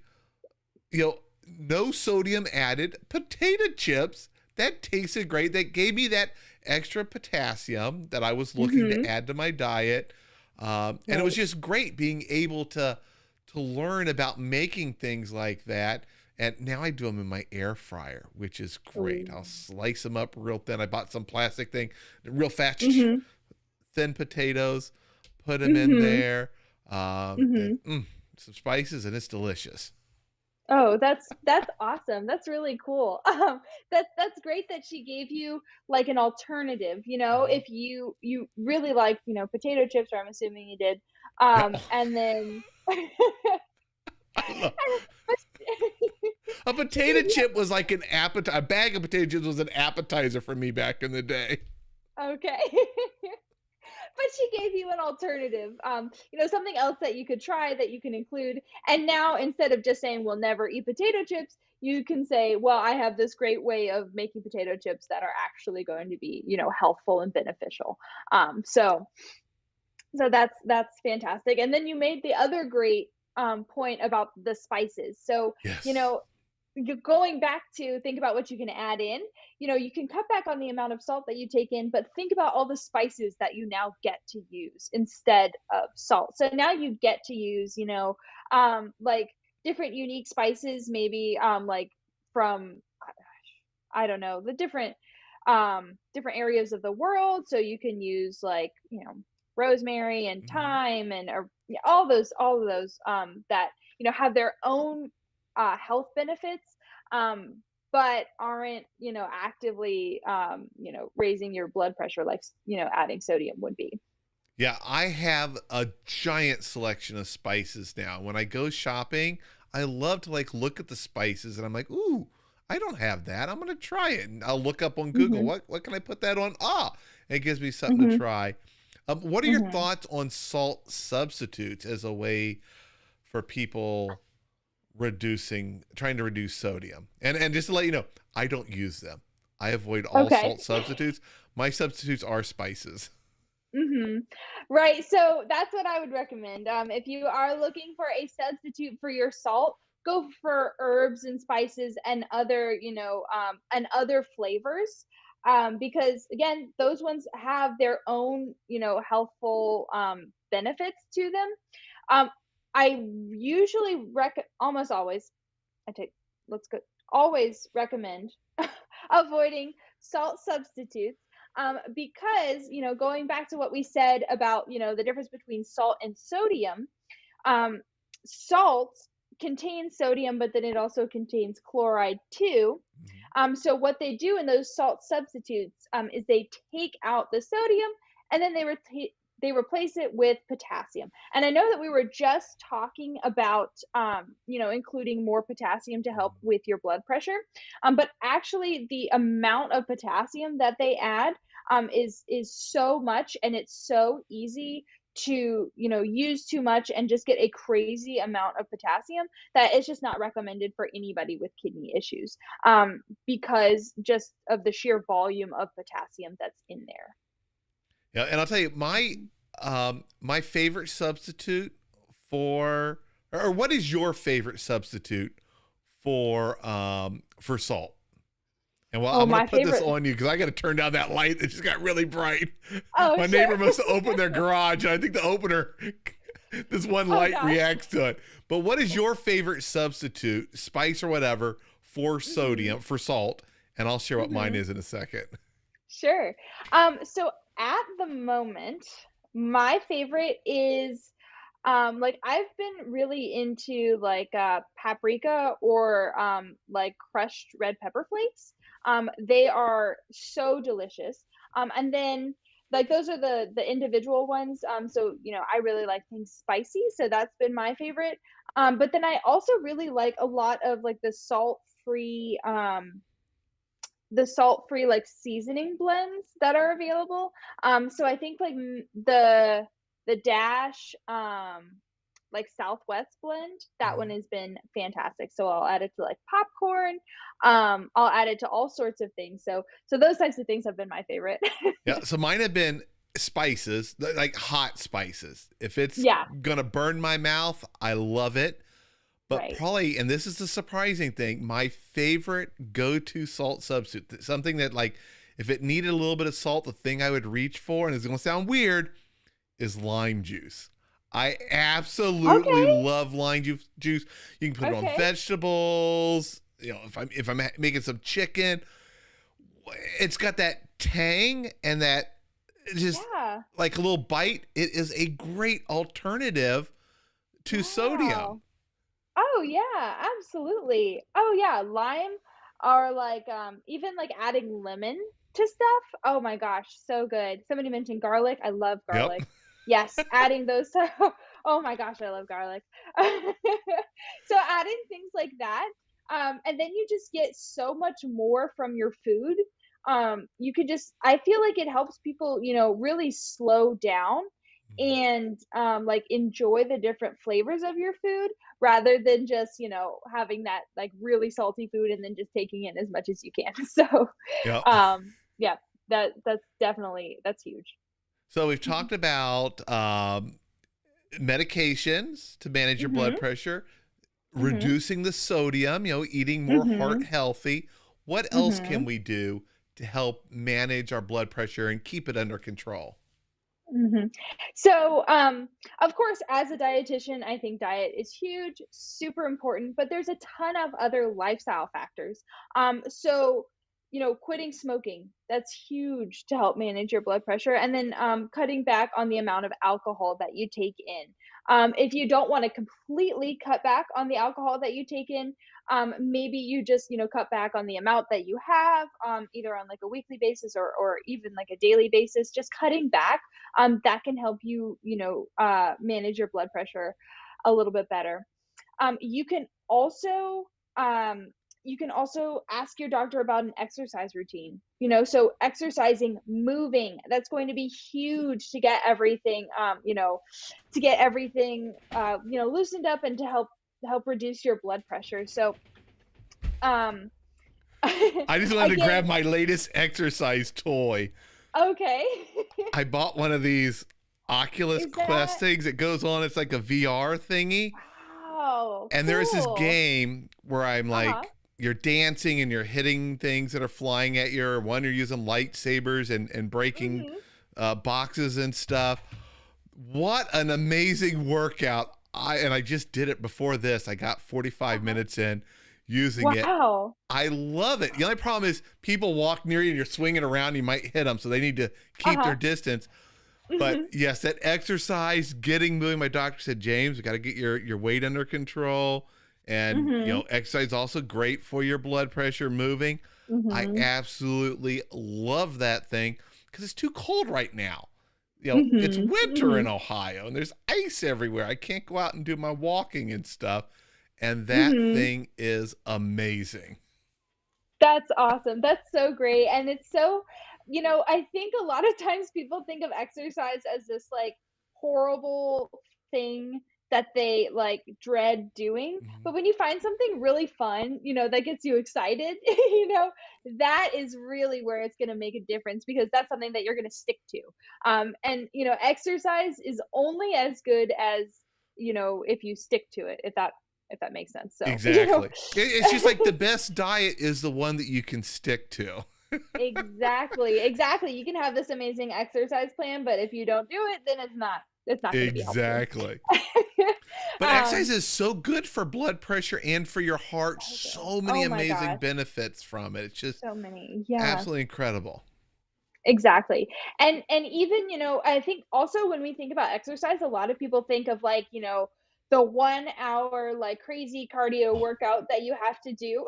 Speaker 1: you know no sodium added potato chips that tasted great. That gave me that extra potassium that I was looking to
Speaker 2: Hmm.
Speaker 1: add to my diet, and it was
Speaker 2: Right.
Speaker 1: just great being able to learn about making things like that. And now I do them in my air fryer, which is great.
Speaker 2: Ooh.
Speaker 1: I'll slice them up real thin. I bought some plastic thing, real fast,
Speaker 2: Hmm.
Speaker 1: thin potatoes, put them in
Speaker 2: Hmm.
Speaker 1: there, and
Speaker 2: Hmm.
Speaker 1: some spices, and it's delicious.
Speaker 2: Oh, that's awesome. That's really cool. That's great that she gave you like an alternative.
Speaker 1: Mhm.
Speaker 2: If you really like potato chips, or I'm assuming you did, and then
Speaker 1: I love a
Speaker 2: she gave
Speaker 1: potato
Speaker 2: you
Speaker 1: chip was like an appetizer. A bag of potato chips was an appetizer for me back in the day.
Speaker 2: okay. But she gave you an alternative, something else that you could try that you can include. And now instead of just saying we'll never eat potato chips, you can say, well, I have this great way of making potato chips that are actually going to be, healthful and beneficial. So that's fantastic. And then you made the other great point about the spices. So, you
Speaker 1: Yes.
Speaker 2: know, you're going back to think about what you can add in. You can cut back on the amount of salt that you take in, but think about all the spices that you now get to use instead of salt. So now you get to use, like different unique spices, maybe like from I don't know, the different areas of the world. So you can use like, rosemary and
Speaker 1: Mhm.
Speaker 2: thyme and yeah, all of those that, have their own health benefits, but aren't, actively raising your blood pressure like, adding sodium would be.
Speaker 1: Yeah, I have a giant selection of spices now. When I go shopping, I love to like look at the spices and I'm like, "Ooh, I don't have that. I'm going to try it." And I'll look up on Google,
Speaker 2: Mhm.
Speaker 1: what can I put that on? Ah, it gives me something to
Speaker 2: Mhm.
Speaker 1: try. What are your
Speaker 2: Mhm.
Speaker 1: thoughts on salt substitutes as a way for people trying to reduce sodium? And just to let you know, I don't use them. I avoid all
Speaker 2: Okay.
Speaker 1: salt substitutes. My substitutes are spices.
Speaker 2: Mhm. Right, so that's what I would recommend. If you are looking for a substitute for your salt, go for herbs and spices and other flavors. Because again, those ones have their own, healthful benefits to them. Um, I usually almost always I take let's go. always recommend avoiding salt substitutes, because, going back to what we said about, the difference between salt and sodium, um, salt contains sodium, but then it also contains chloride too.
Speaker 1: Mhm.
Speaker 2: So what they do in those salt substitutes, is they take out the sodium and then they replace it with potassium. And I know that we were just talking about, including more potassium to help with your blood pressure. But actually, the amount of potassium that they add, is so much, and it's so easy to use too much and just get a crazy amount of potassium, that it's just not recommended for anybody with kidney issues, because just of the sheer volume of potassium that's in there.
Speaker 1: Yeah, and I'll tell you my favorite substitute for, or what is your favorite substitute for salt? And well,
Speaker 2: Oh,
Speaker 1: I'm going
Speaker 2: my
Speaker 1: to put this
Speaker 2: favorite.
Speaker 1: on you because I got to turn down that light that just got really bright.
Speaker 2: Oh,
Speaker 1: My
Speaker 2: sure.
Speaker 1: neighbor must have opened their garage, and I think the opener, this one
Speaker 2: Oh
Speaker 1: light
Speaker 2: gosh.
Speaker 1: reacts to it. But what is your favorite substitute, spice or whatever, for
Speaker 2: Mhm.
Speaker 1: sodium, for salt? And I'll share what mine
Speaker 2: Mhm.
Speaker 1: is in a second.
Speaker 2: Sure. So at the moment, my favorite is, like, I've been really into, like, paprika, or like crushed red pepper flakes. They are so delicious. And then, like, those are the individual ones. So I really like things spicy, so that's been my favorite. But then I also really like a lot of, like, the salt-free, like, seasoning blends that are available. So I think, like, the Dash, like, Southwest blend, that one
Speaker 1: Mhm.
Speaker 2: has been fantastic. So I'll add it to, like, popcorn. I'll add it to all sorts of things. So those types of things have been my favorite.
Speaker 1: Yeah, so mine have been spices, like hot spices. If it's
Speaker 2: Yeah,
Speaker 1: gonna burn my mouth, I love it. But
Speaker 2: right.
Speaker 1: probably, and this is the surprising thing, my favorite go-to salt substitute, something that, like, if it needed a little bit of salt, the thing I would reach for, and it's gonna sound weird, is lime juice. I absolutely
Speaker 2: Okay,
Speaker 1: love lime juice. You can put it on
Speaker 2: okay.
Speaker 1: vegetables. If I'm making some chicken, it's got that tang and that just
Speaker 2: Yeah.
Speaker 1: like a little bite. It is a great alternative to sodium.
Speaker 2: Wow. Oh yeah, absolutely. Oh yeah, lime, or like, even like adding lemon to stuff. Oh my gosh, so good. Somebody mentioned garlic. I love
Speaker 1: Yep.
Speaker 2: garlic. Yes, adding those to oh my gosh, I love garlic. So adding things like that, and then you just get so much more from your food. You could just I feel like it helps people, really slow down and, like, enjoy the different flavors of your food, rather than just, having that, like, really salty food and then just taking in as much as you can. So,
Speaker 1: Yep.
Speaker 2: yeah, that's huge.
Speaker 1: So we've
Speaker 2: Mhm.
Speaker 1: talked about medications to manage your blood
Speaker 2: Mhm.
Speaker 1: pressure,
Speaker 2: Mhm.
Speaker 1: reducing the sodium, eating more heart
Speaker 2: Mhm.
Speaker 1: healthy. What else can
Speaker 2: Mhm.
Speaker 1: we do to help manage our blood pressure and keep it under control?
Speaker 2: Mhm. So, of course, as a dietitian, I think diet is huge, super important, but there's a ton of other lifestyle factors. So, quitting smoking, that's huge to help manage your blood pressure. And then, cutting back on the amount of alcohol that you take in. If you don't want to completely cut back on the alcohol that you take in, maybe you just, cut back on the amount that you have, either on like a weekly basis, or even like a daily basis, just cutting back, that can help you, manage your blood pressure a little bit better. Um, you can also um, you can also ask your doctor about an exercise routine. So exercising, moving, that's going to be huge to get everything, loosened up, and to help reduce your blood pressure. So, um,
Speaker 1: I just wanted to grab
Speaker 2: again,
Speaker 1: my latest exercise toy.
Speaker 2: okay,
Speaker 1: I bought one of these Oculus
Speaker 2: is that
Speaker 1: Quest things. It goes on. It's like a VR thingy.
Speaker 2: wow,
Speaker 1: And there's this
Speaker 2: cool.
Speaker 1: game where I'm
Speaker 2: Uh huh.
Speaker 1: like, you're dancing and you're hitting things that are flying at you. Or one, you're using lightsabers and breaking
Speaker 2: Mhm.
Speaker 1: boxes and stuff. What an amazing workout. I just did it before this. I got
Speaker 2: Uh
Speaker 1: 45
Speaker 2: huh.
Speaker 1: minutes in. using it.
Speaker 2: Wow.
Speaker 1: I love it. The only problem is people walk near you and you're swinging around, you might hit them, so they need to keep their
Speaker 2: Uh-huh.
Speaker 1: distance. But
Speaker 2: Mhm.
Speaker 1: yes, that exercise, getting moving. My doctor said, James, we got to get your weight under control, and
Speaker 2: Mhm.
Speaker 1: exercise is also great for your blood pressure. Moving, I
Speaker 2: Mhm.
Speaker 1: absolutely love that thing because it's too cold right now. It's
Speaker 2: Mhm.
Speaker 1: winter in
Speaker 2: Mhm.
Speaker 1: Ohio and there's ice everywhere. I can't go out and do my walking and stuff, and that
Speaker 2: Mhm.
Speaker 1: thing is amazing.
Speaker 2: That's awesome. That's so great. And it's so, I think a lot of times people think of exercise as this like horrible thing that they like dread doing.
Speaker 1: Mhm.
Speaker 2: But when you find something really fun, that gets you excited, that is really where it's going to make a difference because that's something that you're going to stick to. And, exercise is only as good as, if you stick to it, if that makes sense. So,
Speaker 1: Exactly. It's just like the best diet is the one that you can stick to.
Speaker 2: Exactly, exactly. You can have this amazing exercise plan, but if you don't do it, then it's not gonna be helpful.
Speaker 1: Exactly. But exercise
Speaker 2: Um,
Speaker 1: is so good for blood pressure and for your heart.
Speaker 2: so good.
Speaker 1: So many
Speaker 2: Oh my
Speaker 1: amazing
Speaker 2: gosh,
Speaker 1: benefits from it. It's just
Speaker 2: so many. Yeah,
Speaker 1: absolutely incredible.
Speaker 2: exactly. And even, I think also when we think about exercise, a lot of people think of like, the 1 hour like crazy cardio
Speaker 1: Oh,
Speaker 2: workout that you have to do.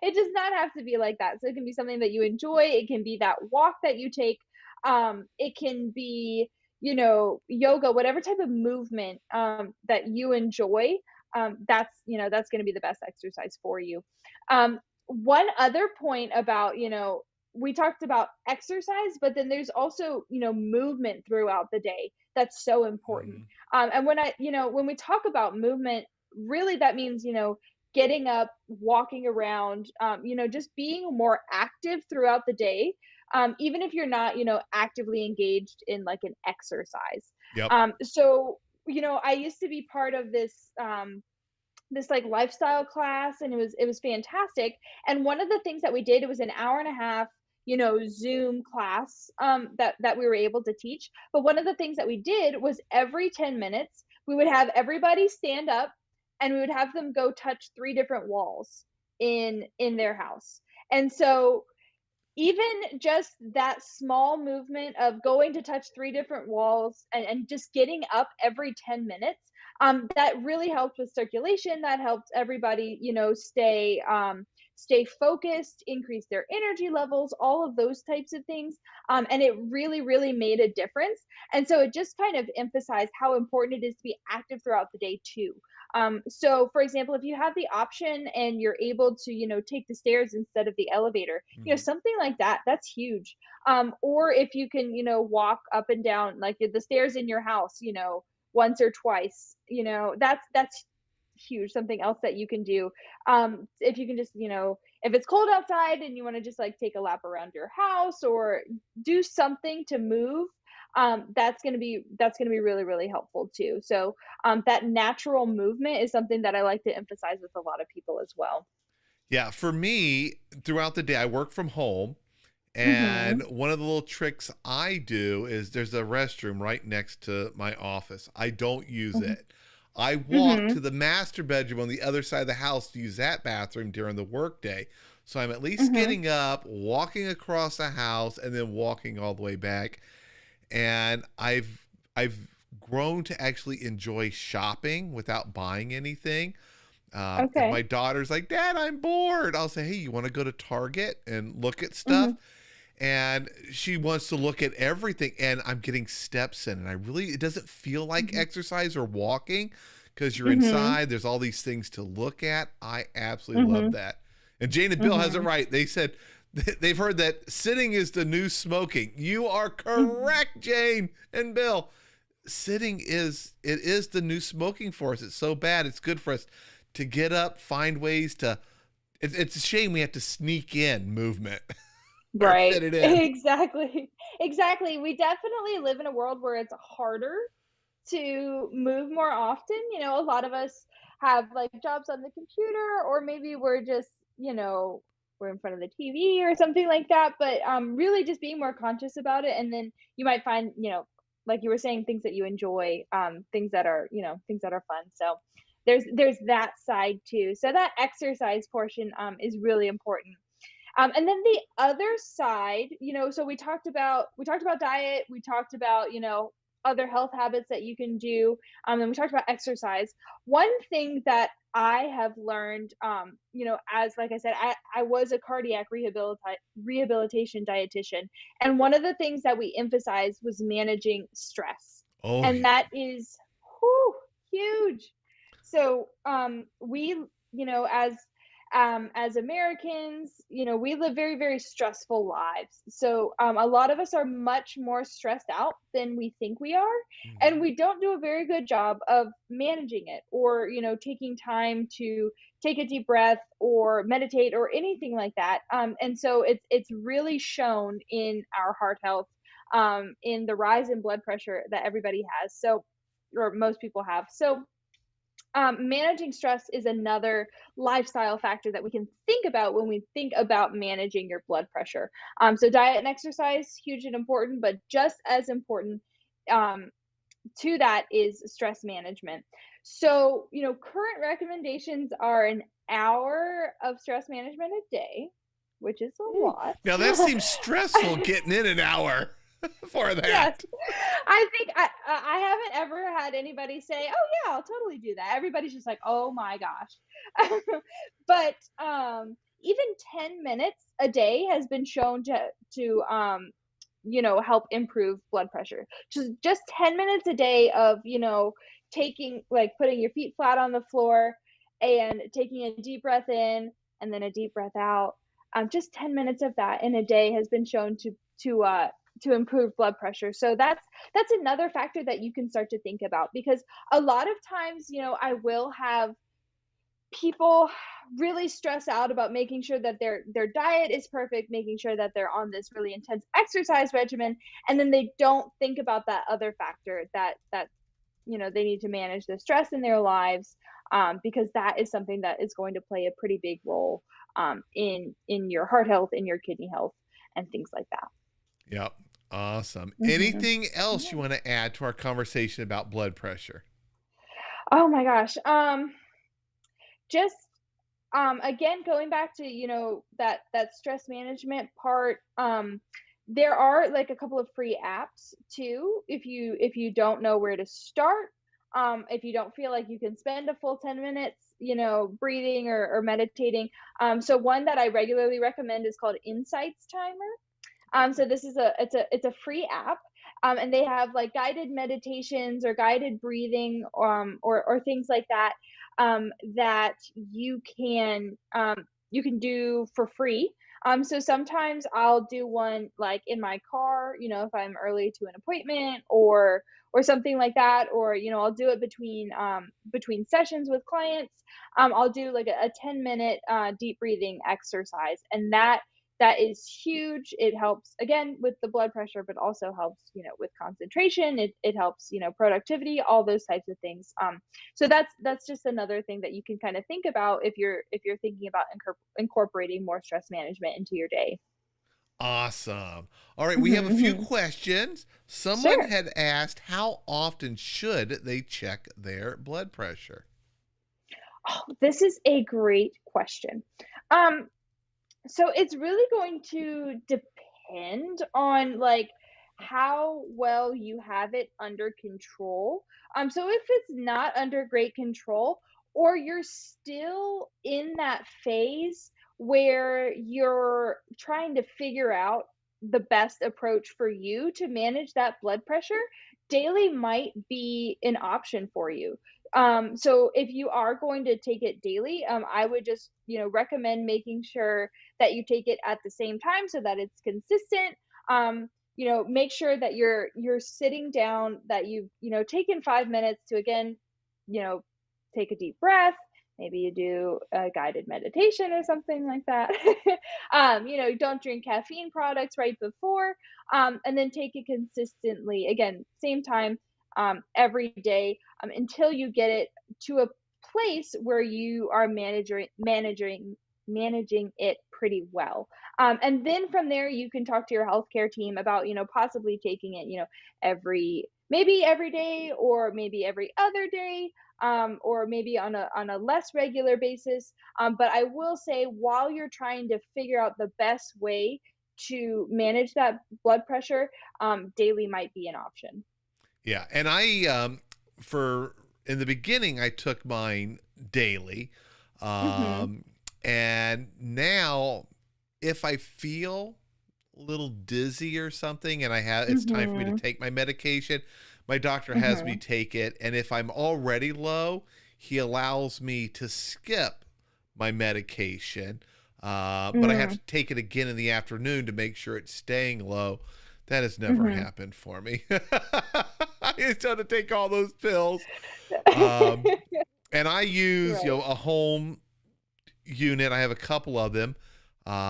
Speaker 2: It does not have to be like that. So it can be something that you enjoy. It can be that walk that you take. It can be, yoga, whatever type of movement that you enjoy. That's going to be the best exercise for you. One other point about, we talked about exercise, but then there's also, movement throughout the day. That's so important.
Speaker 1: mhm.
Speaker 2: And when we talk about movement, really that means, getting up, walking around, just being more active throughout the day, even if you're not, actively engaged in like an exercise.
Speaker 1: Yep.
Speaker 2: So, I used to be part of this like lifestyle class, and it was fantastic. And one of the things that we did, it was an hour and a half, Zoom class, that we were able to teach. But one of the things that we did was every 10 minutes we would have everybody stand up, and we would have them go touch three different walls in their house. And so even just that small movement of going to touch three different walls, and just getting up every 10 minutes, that really helped with circulation. That helped everybody, stay focused, increase their energy levels, all of those types of things. And it really, really made a difference. And so it just kind of emphasized how important it is to be active throughout the day too. So for example, if you have the option and you're able to, take the stairs instead of the elevator,
Speaker 1: Mhm.
Speaker 2: something like that, that's huge. Or if you can, walk up and down like the stairs in your house, once or twice, that's huge. Something else that you can do. If you can just, if it's cold outside and you want to just like take a lap around your house or do something to move, that's gonna be really, really helpful too. So that natural movement is something that I like to emphasize with a lot of people as well.
Speaker 1: Yeah, for me, throughout the day, I work from home. And
Speaker 2: Mhm.
Speaker 1: one of the little tricks I do is there's a restroom right next to my office. I don't use
Speaker 2: Mhm.
Speaker 1: it. I walk to
Speaker 2: Mhm.
Speaker 1: the master bedroom on the other side of the house to use that bathroom during the workday. So I'm at least
Speaker 2: Mhm.
Speaker 1: getting up, walking across the house, and then walking all the way back. And I've grown to actually enjoy shopping without buying anything. If my
Speaker 2: Okay.
Speaker 1: daughter's like, Dad, I'm bored, I'll say, Hey, you want to go to Target and look at stuff?
Speaker 2: Mhm.
Speaker 1: And she wants to look at everything, and I'm getting steps in, and it doesn't feel like
Speaker 2: Mhm.
Speaker 1: exercise or walking because you're
Speaker 2: Mhm.
Speaker 1: inside, there's all these things to look at. I absolutely love
Speaker 2: Mhm.
Speaker 1: that. And Jane and Bill has it
Speaker 2: Mhm.
Speaker 1: right. They said they've heard that sitting is the new smoking. You are
Speaker 2: Mhm.
Speaker 1: correct, Jane and Bill. It is the new smoking for us. It's so bad. It's good for us to get up, find ways to it's a shame we have to sneak in movement or
Speaker 2: Right.
Speaker 1: fit it in.
Speaker 2: Exactly. Exactly. We definitely live in a world where it's harder to move more often. A lot of us have like jobs on the computer, or maybe we're just, we're in front of the TV or something like that. But really just being more conscious about it. And then you might find, like you were saying, things that you enjoy, things that are fun. So there's that side too. So that exercise portion is really important. And then the other side, so we talked about diet, we talked about, other health habits that you can do, and we talked about exercise. One thing that I have learned, as like I said, I was a cardiac rehabilitation dietitian, and one of the things that we emphasized was managing stress,
Speaker 1: Oh,
Speaker 2: and that is whew, huge. So we, as Americans, we live very, very stressful lives. So a lot of us are much more stressed out than we think we are. And
Speaker 1: mhm.
Speaker 2: we don't do a very good job of managing it, or, taking time to take a deep breath or meditate or anything like that. And so it's really shown in our heart health, in the rise in blood pressure that everybody has. So, or most people have. So managing stress is another lifestyle factor that we can think about when we think about managing your blood pressure. So diet and exercise, huge and important, but just as important um, to that is stress management. So, current recommendations are an hour of stress management a day, which is a
Speaker 1: Ooh.
Speaker 2: lot.
Speaker 1: Now that seems stressful getting in an hour for
Speaker 2: Yes.
Speaker 1: that.
Speaker 2: I think I haven't ever had anybody say, "Oh yeah, I'll totally do that." Everybody's just like, "Oh my gosh." But even 10 minutes a day has been shown to help improve blood pressure. Just 10 minutes a day of, taking, like, putting your feet flat on the floor and taking a deep breath in and then a deep breath out. Just 10 minutes of that in a day has been shown to improve blood pressure. So that's another factor that you can start to think about, because a lot of times, I will have people really stress out about making sure that their diet is perfect, making sure that they're on this really intense exercise regimen, and then they don't think about that other factor, that they need to manage the stress in their lives, because that is something that is going to play a pretty big role, in your heart health, in your kidney health, and things like that.
Speaker 1: Yep. Awesome.
Speaker 2: Hmm.
Speaker 1: Anything else you
Speaker 2: Yeah.
Speaker 1: want to add to our conversation about blood pressure?
Speaker 2: Oh my gosh. Just again, going back to, that stress management part, there are like a couple of free apps too, if you don't know where to start, if you don't feel like you can spend a full 10 minutes, breathing or meditating. So one that I regularly recommend is called Insights Timer. So this is it's a free app, and they have like guided meditations or guided breathing, or things like that, that you can do for free. So sometimes I'll do one like in my car, if I'm early to an appointment, or something like that, or I'll do it between sessions with clients. I'll do like a 10-minute deep breathing exercise, and that is huge. It helps again with the blood pressure, but also helps, with concentration. It helps, productivity, all those types of things. So that's just another thing that you can kind of think about if you're thinking about incorporating more stress management into your day.
Speaker 1: Awesome. All right, we have a
Speaker 2: Hmm.
Speaker 1: few
Speaker 2: Hmm.
Speaker 1: questions. Someone
Speaker 2: Sure.
Speaker 1: had asked how often should they check their blood pressure?
Speaker 2: Oh, this is a great question. Um, So it's really going to depend on, like, how well you have it under control. So if it's not under great control, or you're still in that phase where you're trying to figure out the best approach for you to manage that blood pressure, daily might be an option for you. So if you are going to take it daily, I would just, recommend making sure that you take it at the same time so that it's consistent. Make sure that you're sitting down, that you've, taken 5 minutes to, again, you know, take a deep breath. Maybe you do a guided meditation or something like that. Don't drink caffeine products right before, and then take it consistently. Again, same time, every day, until you get it to a place where you are managing it pretty well. And then from there, you can talk to your healthcare team about, possibly taking it, maybe every day or maybe every other day. or maybe on a less regular basis. But I will say, while you're trying to figure out the best way to manage that blood pressure, daily might be an option.
Speaker 1: Yeah, and for in the beginning, I took mine daily,
Speaker 2: Mm-hmm.
Speaker 1: um, and now if I feel a little dizzy or something, and it's time for me to
Speaker 2: Mm-hmm.
Speaker 1: take my medication, my doctor has me
Speaker 2: Mm-hmm.
Speaker 1: take it, and if I'm already low, he allows me to skip my medication, but I have
Speaker 2: Mm-hmm.
Speaker 1: to take it again in the afternoon to make sure it's staying low. That has never
Speaker 2: Mm-hmm.
Speaker 1: happened for me. I used to have to take all those pills. Um, and I use,
Speaker 2: Right.
Speaker 1: a home unit. I have a couple of them,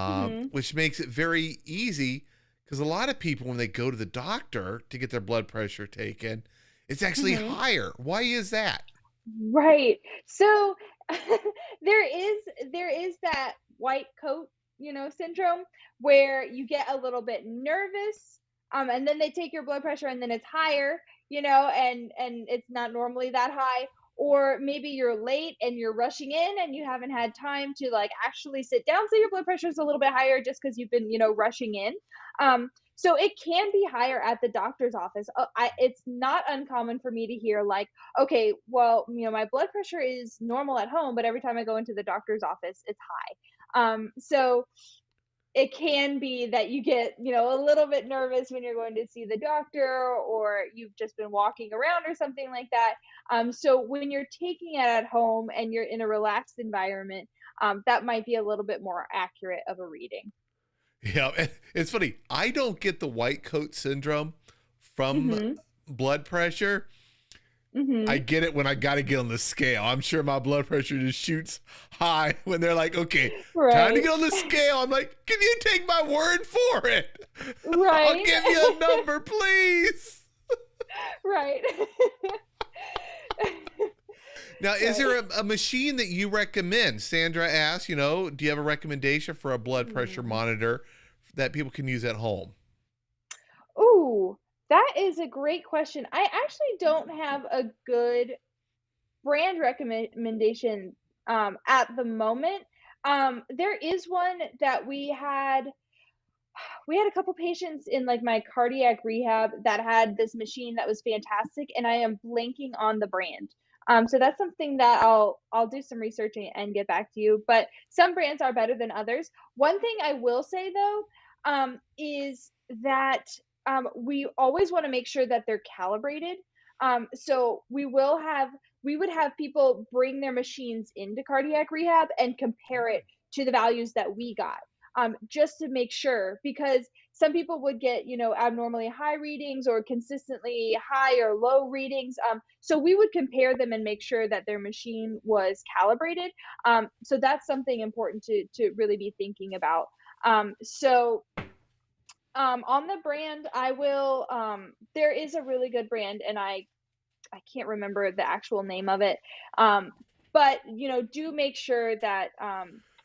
Speaker 2: Mm-hmm.
Speaker 1: which makes it very easy because a lot of people, when they go to the doctor to get their blood pressure taken, it's actually
Speaker 2: Mm-hmm.
Speaker 1: higher. Why is that?
Speaker 2: Right. So there is there is that white coat, syndrome, where you get a little bit nervous, and then they take your blood pressure and then it's higher, and it's not normally that high. Or maybe you're late and you're rushing in and you haven't had time to like actually sit down, so your blood pressure is a little bit higher just because you've been, rushing in. So it can be higher at the doctor's office. It's not uncommon for me to hear like, okay, well, my blood pressure is normal at home, but every time I go into the doctor's office, it's high. So it can be that you get, a little bit nervous when you're going to see the doctor, or you've just been walking around or something like that. So when you're taking it at home and you're in a relaxed environment, that might be a little bit more accurate of a reading.
Speaker 1: Yeah, it's funny. I don't get the white coat syndrome from
Speaker 2: Mhm.
Speaker 1: blood pressure. I
Speaker 2: Mhm.
Speaker 1: get it when I got to get on the scale. I'm sure my blood pressure just shoots high when they're like, okay, time to
Speaker 2: Right.
Speaker 1: get on the scale. I'm like, can you take my word for it? I'll
Speaker 2: Right.
Speaker 1: give you a number, please.
Speaker 2: Right.
Speaker 1: Now, is there
Speaker 2: Right.
Speaker 1: a machine that you recommend? Sandra asked, do you have a recommendation for a blood pressure
Speaker 2: Hmm.
Speaker 1: monitor that people can use at home?
Speaker 2: Ooh, that is a great question. I actually don't have a good brand recommendation at the moment. There is one that we had a couple patients in like my cardiac rehab that had this machine that was fantastic, and I am blanking on the brand. So that's something that I'll do some research and get back to you. But some brands are better than others. One thing I will say though, is that we always want to make sure that they're calibrated. So we would have people bring their machines into cardiac rehab and compare it to the values that we got, just to make sure, because some people would get, abnormally high readings or consistently high or low readings. So we would compare them and make sure that their machine was calibrated. So that's something important to really be thinking about. On the brand, I will. There is a really good brand, and I can't remember the actual name of it. Um, but do make sure that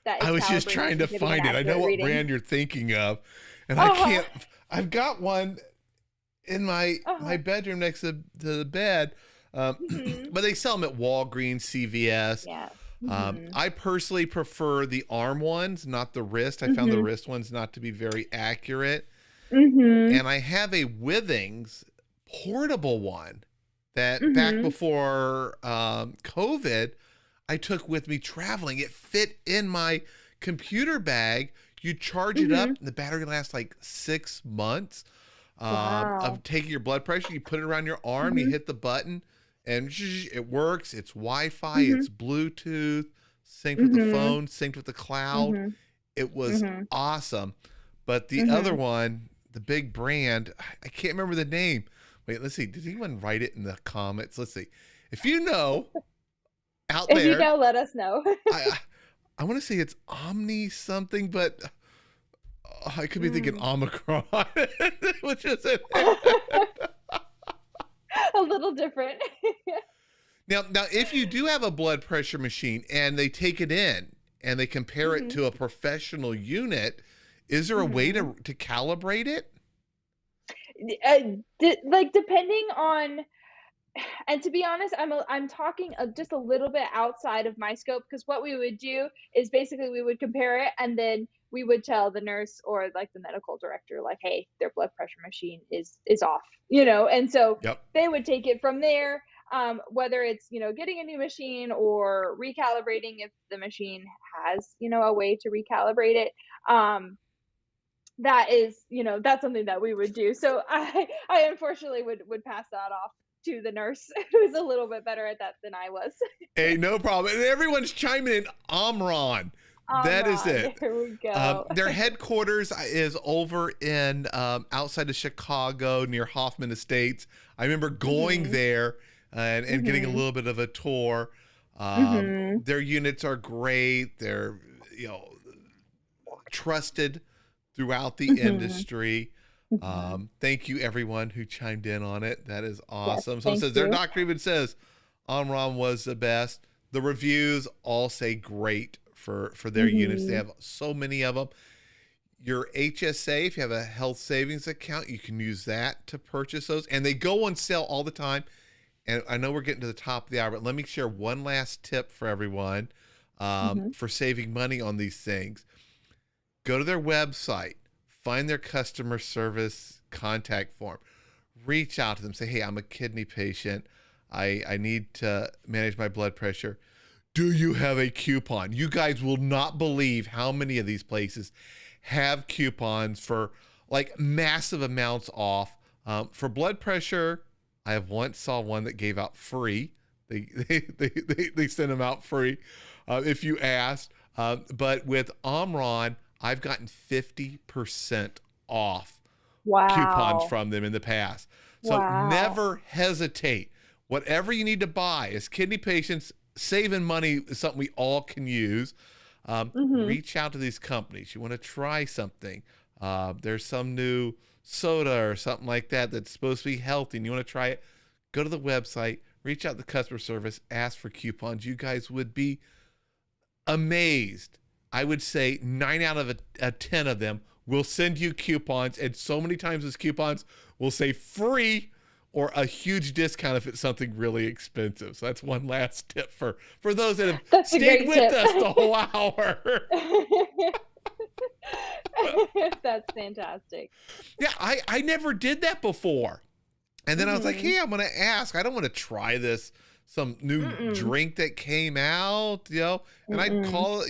Speaker 2: that
Speaker 1: I
Speaker 2: it's
Speaker 1: was just
Speaker 2: calibrated
Speaker 1: trying
Speaker 2: and
Speaker 1: to
Speaker 2: you're getting an
Speaker 1: find it. I know
Speaker 2: accurate
Speaker 1: what
Speaker 2: reading.
Speaker 1: brand you're thinking of, and I
Speaker 2: Uh-huh.
Speaker 1: can't. I've got one in my
Speaker 2: Uh-huh.
Speaker 1: bedroom next to the bed,
Speaker 2: Mhm.
Speaker 1: but they sell them at Walgreens, CVS.
Speaker 2: Yeah. Mhm.
Speaker 1: I personally prefer the arm ones, not the wrist. I found the
Speaker 2: Mhm.
Speaker 1: wrist ones not to be very accurate.
Speaker 2: Mhm.
Speaker 1: And I have a Withings portable one that back
Speaker 2: Mhm.
Speaker 1: before COVID, I took with me traveling. It fit in my computer bag. You charge it up,
Speaker 2: Mhm.
Speaker 1: and the battery lasts like 6 months.
Speaker 2: Wow.
Speaker 1: Of taking your blood pressure, you put it around your arm, you
Speaker 2: Mhm.
Speaker 1: hit the button, and it works. It's Wi-Fi,
Speaker 2: Mhm.
Speaker 1: it's Bluetooth, synced with the
Speaker 2: Mhm.
Speaker 1: phone, synced with the cloud.
Speaker 2: Mhm.
Speaker 1: It was
Speaker 2: Mhm.
Speaker 1: awesome. But the other
Speaker 2: Mhm.
Speaker 1: one, the big brand, I can't remember the name. Wait, let's see. Did anyone write it in the comments? Let's see. If you know out
Speaker 2: If you
Speaker 1: there,
Speaker 2: know, let us know.
Speaker 1: I I want to say it's Omni something, but I could be thinking
Speaker 2: Mm.
Speaker 1: Omicron, which is it.
Speaker 2: A little different.
Speaker 1: Now, if you do have a blood pressure machine and they take it in and they compare it
Speaker 2: Mhm.
Speaker 1: to a professional unit, is there a way
Speaker 2: Mhm.
Speaker 1: to calibrate it?
Speaker 2: Like, depending on And to be honest, I'm talking just a little bit outside of my scope, because what we would do is basically we would compare it, and then we would tell the nurse or like the medical director, like, hey, their blood pressure machine is off, and so
Speaker 1: Yep.
Speaker 2: they would take it from there. Whether it's getting a new machine or recalibrating if the machine has a way to recalibrate it. That is, that's something that we would do. So I unfortunately would pass that off to the nurse who's a little bit better at that than I was.
Speaker 1: Hey, no problem. And everyone's chiming in Omron. That is it.
Speaker 2: There we go.
Speaker 1: Their headquarters is over in outside of Chicago near Hoffman Estates. I remember going there and getting a little bit of a tour. Their units are great. They're trusted throughout the industry. Thank you everyone who chimed in on it. That is awesome.
Speaker 2: Yes,
Speaker 1: Someone says their
Speaker 2: you.
Speaker 1: doctor even says Omron was the best. The reviews all say great for their units. They have so many of them. Your HSA, if you have a health savings account, you can use that to purchase those. And they go on sale all the time. And I know we're getting to the top of the hour, but let me share one last tip for everyone for saving money on these things. Go to their website, find their customer service contact form, reach out to them, say, hey, I'm a kidney patient. I need to manage my blood pressure. Do you have a coupon? You guys will not believe how many of these places have coupons for like massive amounts off. For blood pressure, I have once saw one that gave out free. They sent them out free if you asked. But with Omron, I've gotten 50% off coupons from them in the past. So never hesitate. Whatever you need to buy as kidney patients, saving money is something we all can use. Reach out to these companies. You want to try something. There's some new soda or something like that that's supposed to be healthy and you want to try it. Go to the website, reach out to customer service, ask for coupons. You guys would be amazed. I would say 9 out of 10 of them will send you coupons, and so many times those coupons will say free or a huge discount if it's something really expensive. So that's one last tip for those that have stayed with us the whole hour.
Speaker 2: That's fantastic.
Speaker 1: Yeah, I never did that before. And then I was like, hey, I'm going to ask. I don't want to try this, some new drink that came out, and I'd call,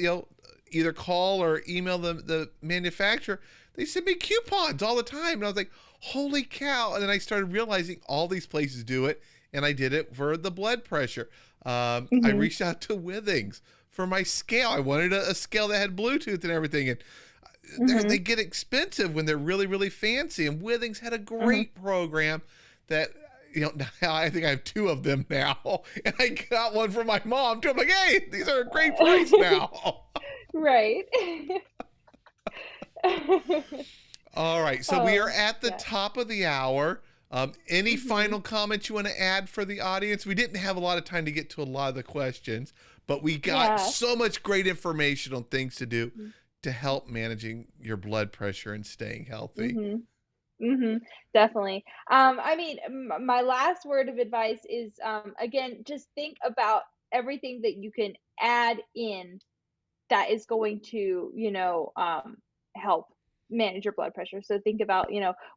Speaker 1: either call or email the manufacturer. They send me coupons all the time. And I was like, holy cow. And then I started realizing all these places do it. And I did it for the blood pressure. I reached out to Withings for my scale. I wanted a scale that had Bluetooth and everything. And they get expensive when they're really, really fancy. And Withings had a great program that, now I think I have 2 of them now. And I got one for my mom too. I'm like, hey, these are a great price now.
Speaker 2: Right.
Speaker 1: All right. So we are at the top of the hour. Any final comments you want to add for the audience? We didn't have a lot of time to get to a lot of the questions, but we got so much great information on things to do to help managing your blood pressure and staying healthy.
Speaker 2: Definitely. I mean, my last word of advice is, again, just think about everything that you can add in that is going to, help manage your blood pressure. So think about,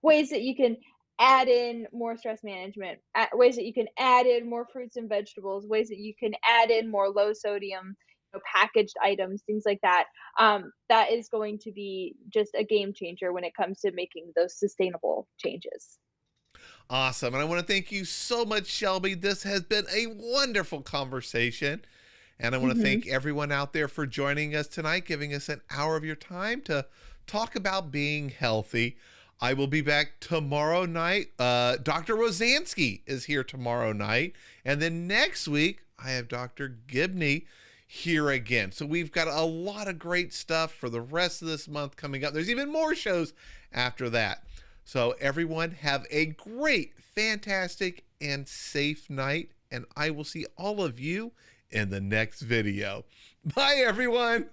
Speaker 2: ways that you can add in more stress management, ways that you can add in more fruits and vegetables, ways that you can add in more low sodium, packaged items, things like that. That is going to be just a game changer when it comes to making those sustainable changes.
Speaker 1: Awesome. And I want to thank you so much, Shelby. This has been a wonderful conversation. And I want to thank everyone out there for joining us tonight, giving us an hour of your time to talk about being healthy. I will be back tomorrow night. Dr. Rosansky is here tomorrow night. And then next week, I have Dr. Gibney here again. So we've got a lot of great stuff for the rest of this month coming up. There's even more shows after that. So everyone have a great, fantastic, and safe night. And I will see all of you in the next video. Bye, everyone.